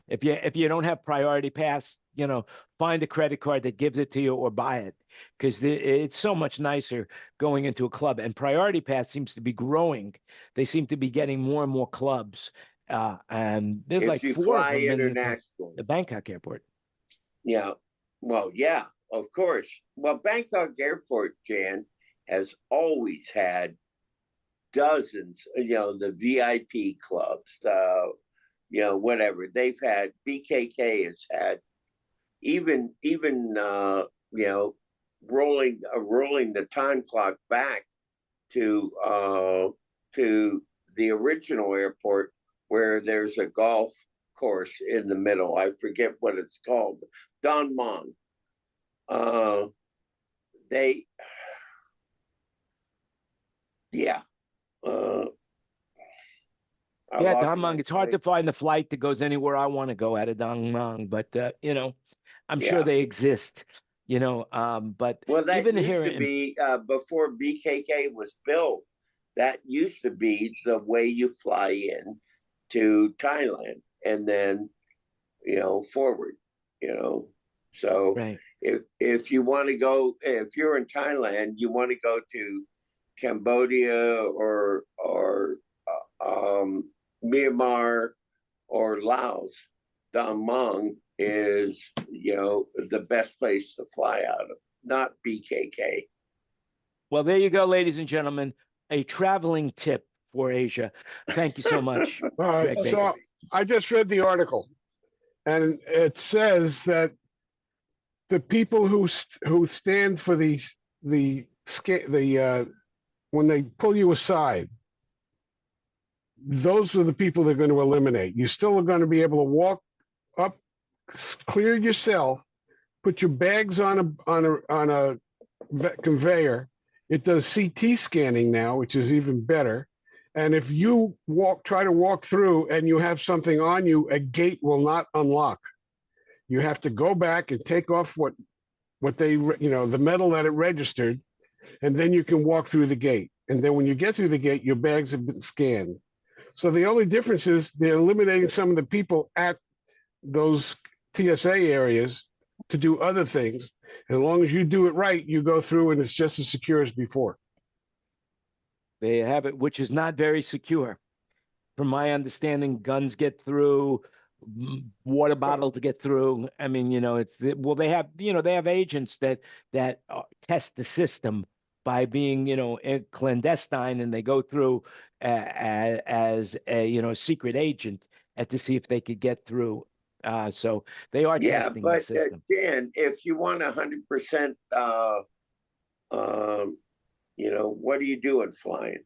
If you don't have Priority Pass, you know, find a credit card that gives it to you or buy it, because it's so much nicer going into a club. And Priority Pass seems to be growing. They seem to be getting more and more clubs. And there's if like you 4 fly of them in international. the Bangkok airport. Yeah. Well, yeah, of course. Well, Bangkok Airport, Jan, has always had dozens, you know, the VIP clubs, you know, whatever. They've had, BKK has had even you know, rolling the time clock back to the original airport, where there's a golf course in the middle. I forget what it's called. Don Mon. They, yeah. Yeah, Dang Mang. It's hard to find the flight that goes anywhere I want to go out of Dang Mang, but you know, I'm sure they exist. You know, but well, that even used here to be before BKK was built. That used to be the way you fly in to Thailand and then, you know, forward. You know, so right. if you want to go, if you're in Thailand, you want to go to Cambodia or Myanmar or Laos, Dang Mang is, you know, the best place to fly out of, not BKK. Well, there you go, ladies and gentlemen, a traveling tip for Asia. Thank you so much. Greg So Baker. I just read the article, and it says that the people who stand for the when they pull you aside, those are the people they're going to eliminate. You still are going to be able to walk up, clear yourself, put your bags on a conveyor. It does CT scanning now, which is even better. And if you try to walk through and you have something on you, a gate will not unlock. You have to go back and take off what they, you know, the metal that it registered, and then you can walk through the gate. And then when you get through the gate, your bags have been scanned. So the only difference is they're eliminating some of the people at those TSA areas to do other things. As long as you do it right, you go through and it's just as secure as before. They have it, which is not very secure. From my understanding, guns get through, water bottles to get through. I mean, you know, they have, you know, they have agents that test the system by being, you know, clandestine, and they go through as a, you know, secret agent to see if they could get through. So they are testing the system. Dan, if you want 100%, you know, what are you doing flying?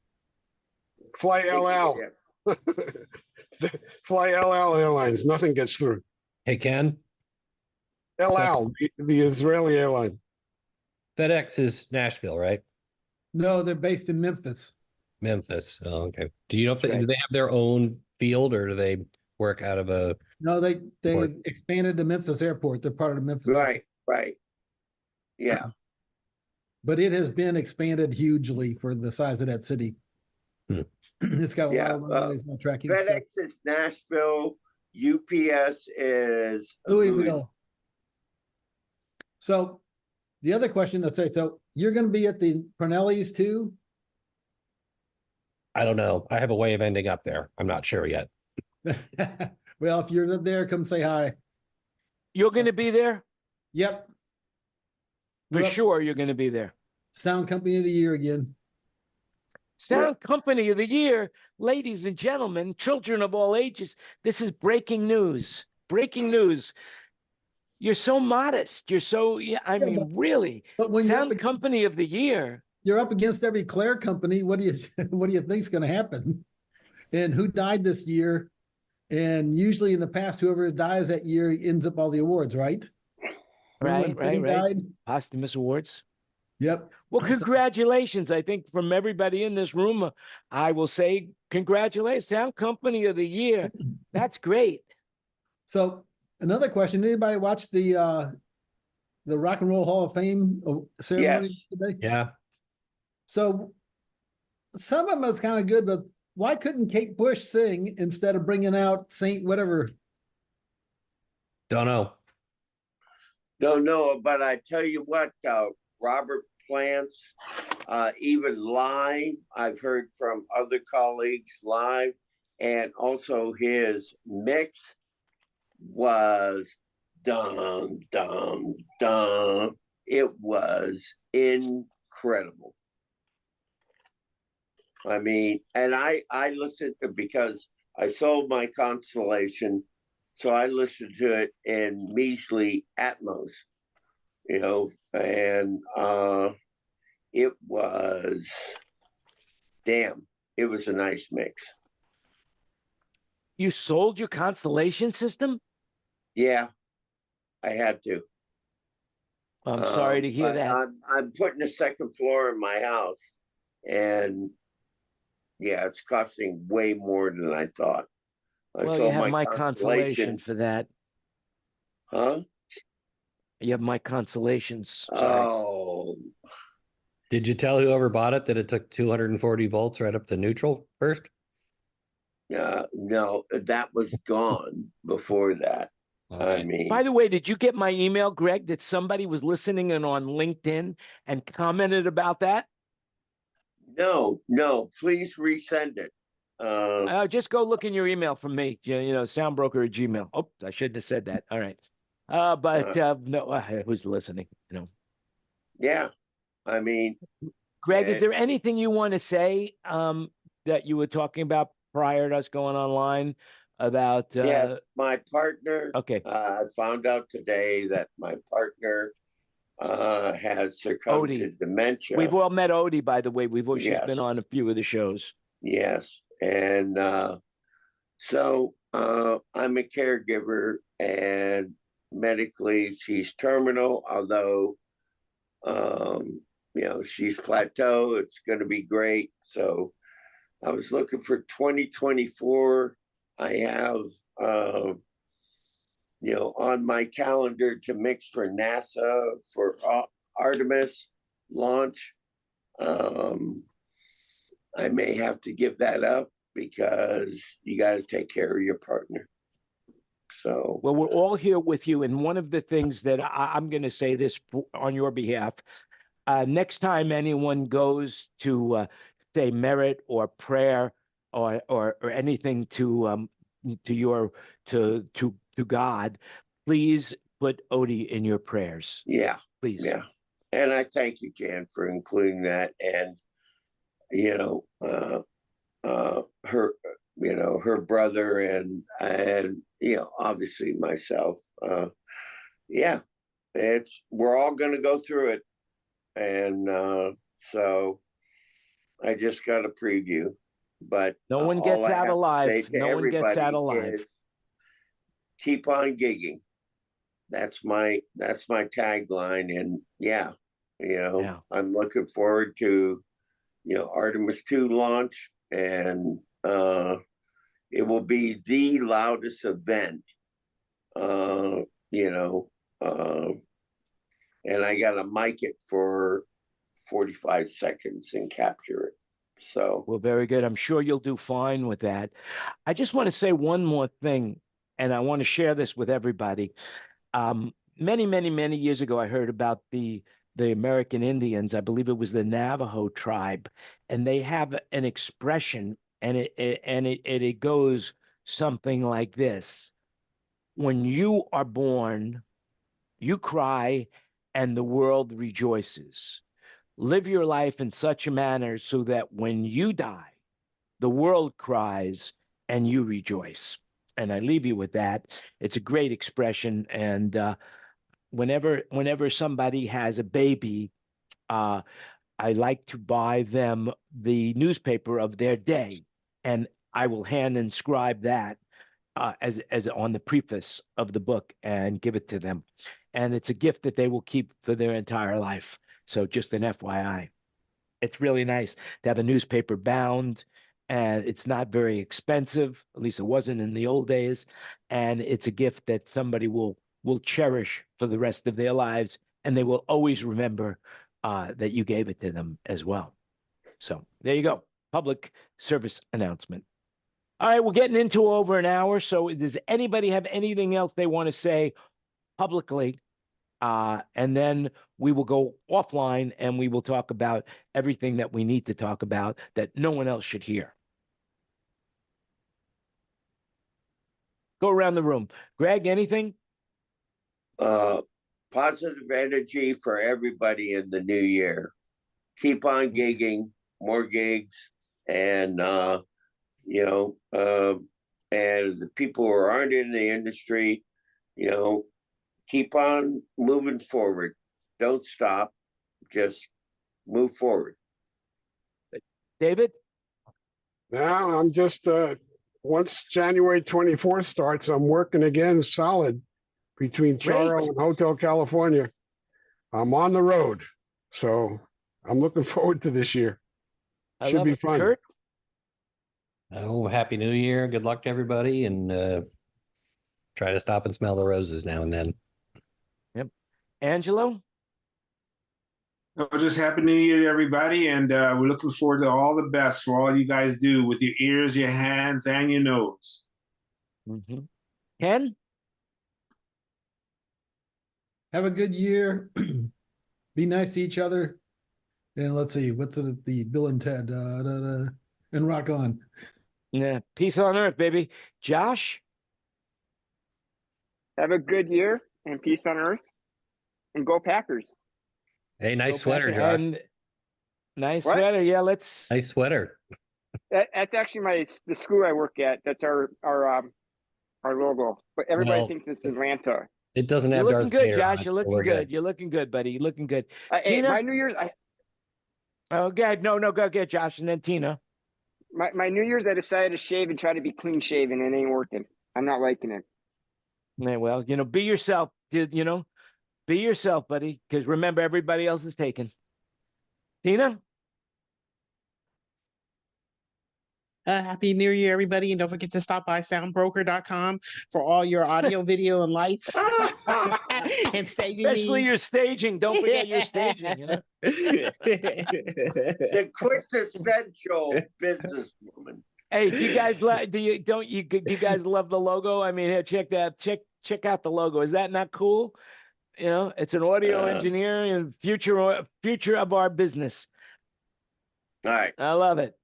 Fly LL. Fly LL Airlines. Nothing gets through. Hey, Ken. LL, the Israeli airline. FedEx is Nashville, right? No, they're based in Memphis. Memphis. Oh, okay. Do you know if Right. do they have their own field, or do they work out of a? No, they expanded the Memphis airport. They're part of the Memphis airport. Right. Yeah. But it has been expanded hugely for the size of that city. It's got a lot of runways, no tracking. FedEx is Nashville. UPS is Louisville. So the other question, let's say, so you're going to be at the Pernelli's too? I don't know. I have a way of ending up there. I'm not sure yet. Well, if you're there, come say hi. You're going to be there? Yep. For sure, you're going to be there. Sound Company of the Year again. Sound Company of the Year, ladies and gentlemen, children of all ages. This is breaking news. Breaking news. You're so modest. You're so, really. But when Sound Company of the Year. You're up against every Claire company. What do you think is going to happen? And who died this year? And usually in the past, whoever dies that year ends up all the awards, right? Remember when Penny died? Posthumous awards. Yep. Well, congratulations. I think from everybody in this room, I will say congratulations. Sound Company of the Year. That's great. So another question, anybody watch the Rock and Roll Hall of Fame ceremony today? Yeah. So some of them is kind of good, but why couldn't Kate Bush sing instead of bringing out Saint whatever? Don't know. Don't know, but I tell you what, Robert Plants, even live, I've heard from other colleagues live, and also his mix was dum, dum, dum. It was incredible. I mean, and I listened because I sold my Constellation, so I listened to it in measly Atmos, and it was it was a nice mix. You sold your Constellation system? Yeah, I had to. I'm sorry to hear that. I'm putting a second floor in my house, and yeah, it's costing way more than I thought. Well, you have my Constellation for that. Huh? You have my Constellations. Sorry. Oh. Did you tell whoever bought it that it took 240 volts right up to neutral first? No, that was gone before that. Okay. I mean, by the way, did you get my email, Greg, that somebody was listening and on LinkedIn and commented about that? No, please resend it. Just go look in your email from me, soundbroker at Gmail. Oh, I shouldn't have said that. All right. No, who's listening? Yeah. I mean, Greg, is there anything you want to say that you were talking about prior to us going online about? Yes, my partner. Okay. I found out today that my partner has succumbed to dementia. We've all met Odie, by the way. She's been on a few of the shows. Yes, and so I'm a caregiver, and medically she's terminal. Although, she's plateau. It's going to be great. So I was looking for 2024. I have, on my calendar to mix for NASA for Artemis launch. I may have to give that up because you got to take care of your partner. So, well, we're all here with you. And one of the things that I'm going to say this on your behalf, next time anyone goes to say merit or prayer or anything to God, please put Odie in your prayers. Yeah, please. Yeah, and I thank you, Jan, for including that. And her brother and obviously myself. We're all going to go through it, and so I just got a preview. But no one gets out alive. No one gets out alive. Keep on gigging. That's my tagline, and I'm looking forward to Artemis 2 launch, and it will be the loudest event, and I got to mic it for 45 seconds and capture it. So, well, very good. I'm sure you'll do fine with that. I just want to say one more thing, and I want to share this with everybody. Many, many, many years ago, I heard about the American Indians. I believe it was the Navajo tribe, and they have an expression, and it goes something like this: when you are born, you cry, and the world rejoices. Live your life in such a manner so that when you die, the world cries and you rejoice. And I leave you with that. It's a great expression, and whenever somebody has a baby, I like to buy them the newspaper of their day, and I will hand inscribe that as on the preface of the book and give it to them. And it's a gift that they will keep for their entire life. So just an FYI. It's really nice to have a newspaper bound, and it's not very expensive. At least it wasn't in the old days. And it's a gift that somebody will cherish for the rest of their lives, and they will always remember that you gave it to them as well. So there you go. Public service announcement. All right, we're getting into over an hour. So does anybody have anything else they want to say publicly? And then we will go offline and we will talk about everything that we need to talk about that no one else should hear. Go around the room. Greg, anything? Positive energy for everybody in the new year. Keep on gigging, more gigs, and and the people who aren't in the industry, keep on moving forward. Don't stop. Just move forward. David? Now I'm just once January 24th starts, I'm working again solid between Charo Great. and Hotel California. I'm on the road. So I'm looking forward to this year. I Should love be it. fun. Kurt? Oh, Happy New Year. Good luck to everybody. And try to stop and smell the roses now and then. Yep. Angelo? So just happy New Year to everybody, and we're looking forward to all the best for all you guys do with your ears, your hands, and your nose. Mm-hmm. Ken? Have a good year. Be nice to each other. And let's see, what's the Bill and Ted? And rock on. Yeah. Peace on earth, baby. Josh? Have a good year and peace on earth. And go Packers. Hey, nice Go sweater, Packer. Josh. And nice What? sweater. Yeah, let's. Nice sweater. That's actually the school I work at. That's our logo. But everybody Well, thinks it's Atlanta. It doesn't You're have looking Darth good, Vader Josh. on it, You're so looking we're good. You're looking good, buddy. You're looking good. Hey, Tina? my New Year's, Oh, God. No, go get Josh and then Tina. my New Year's, I decided to shave and try to be clean shaven, and it ain't working. I'm not liking it. Yeah, well, be yourself. Be yourself, buddy. Because remember, everybody else is taken. Tina? Happy New Year, everybody. And don't forget to stop by soundbroker.com for all your audio, video, and lights and staging Especially your needs. staging. Don't forget your staging. The quintessential businesswoman. Hey, do you guys do you guys love the logo? I mean, here, check out the logo. Is that not cool? It's an audio engineer and future of our business. All right. I love it.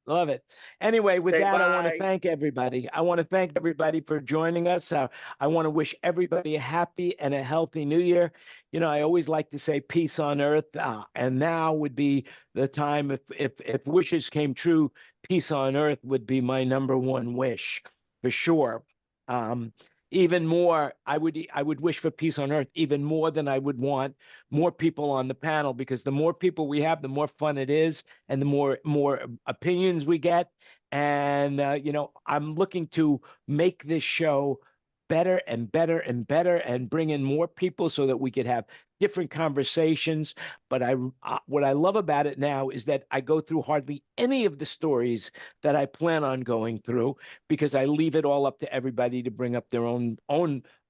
Love it. Anyway, with Say that, I want to bye. thank everybody. I want to thank everybody for joining us. I want to wish everybody a happy and a healthy new year. I always like to say peace on earth, and now would be the time if wishes came true, peace on earth would be my number one wish for sure. Even more, I would wish for peace on earth even more than I would want more people on the panel, because the more people we have, the more fun it is, and the more opinions we get. And I'm looking to make this show better and better and better, and bring in more people so that we could have different conversations. But what I love about it now is that I go through hardly any of the stories that I plan on going through, because I leave it all up to everybody to bring up their own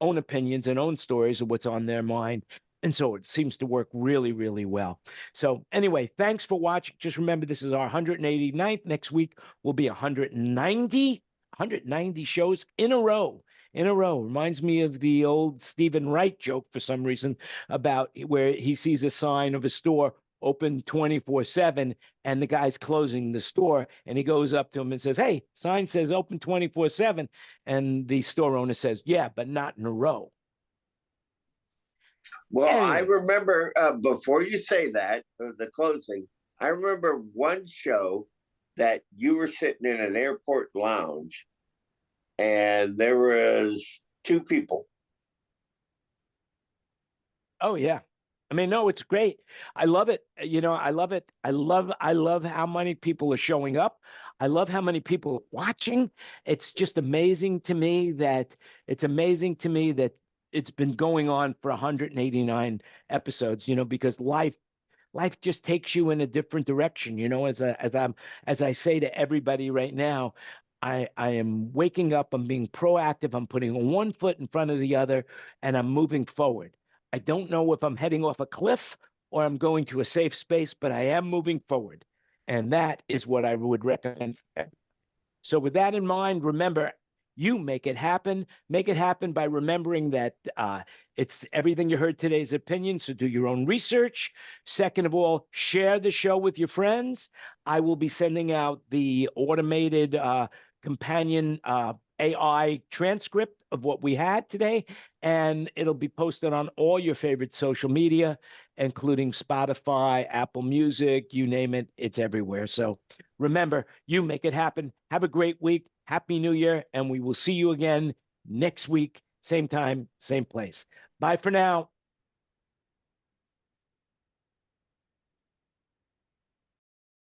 opinions and own stories of what's on their mind. And so it seems to work really, really well. So anyway, thanks for watching. Just remember, this is our 189th. Next week will be 190 shows in a row. Reminds me of the old Stephen Wright joke for some reason, about where he sees a sign of a store open 24/7 and the guy's closing the store, and he goes up to him and says, "Hey, sign says open 24/7." And the store owner says, "Yeah, but not in a row." Well, I Anyway. remember before you say that, the closing, I remember one show that you were sitting in an airport lounge and there was two people. Oh yeah. I mean, no, it's great. I love it. I love it. I love how many people are showing up. I love how many people are watching. It's just amazing to me that it's been going on for 189 episodes, because life just takes you in a different direction, as I say to everybody right now. I am waking up, I'm being proactive, I'm putting one foot in front of the other, and I'm moving forward. I don't know if I'm heading off a cliff or I'm going to a safe space, but I am moving forward. And that is what I would recommend. So with that in mind, remember, you make it happen. Make it happen by remembering that it's everything you heard today's opinion. So do your own research. Second of all, share the show with your friends. I will be sending out the automated companion AI transcript of what we had today, and it'll be posted on all your favorite social media, including Spotify, Apple Music, you name it, it's everywhere. So remember, you make it happen. Have a great week. Happy New Year, and we will see you again next week, same time, same place. Bye for now.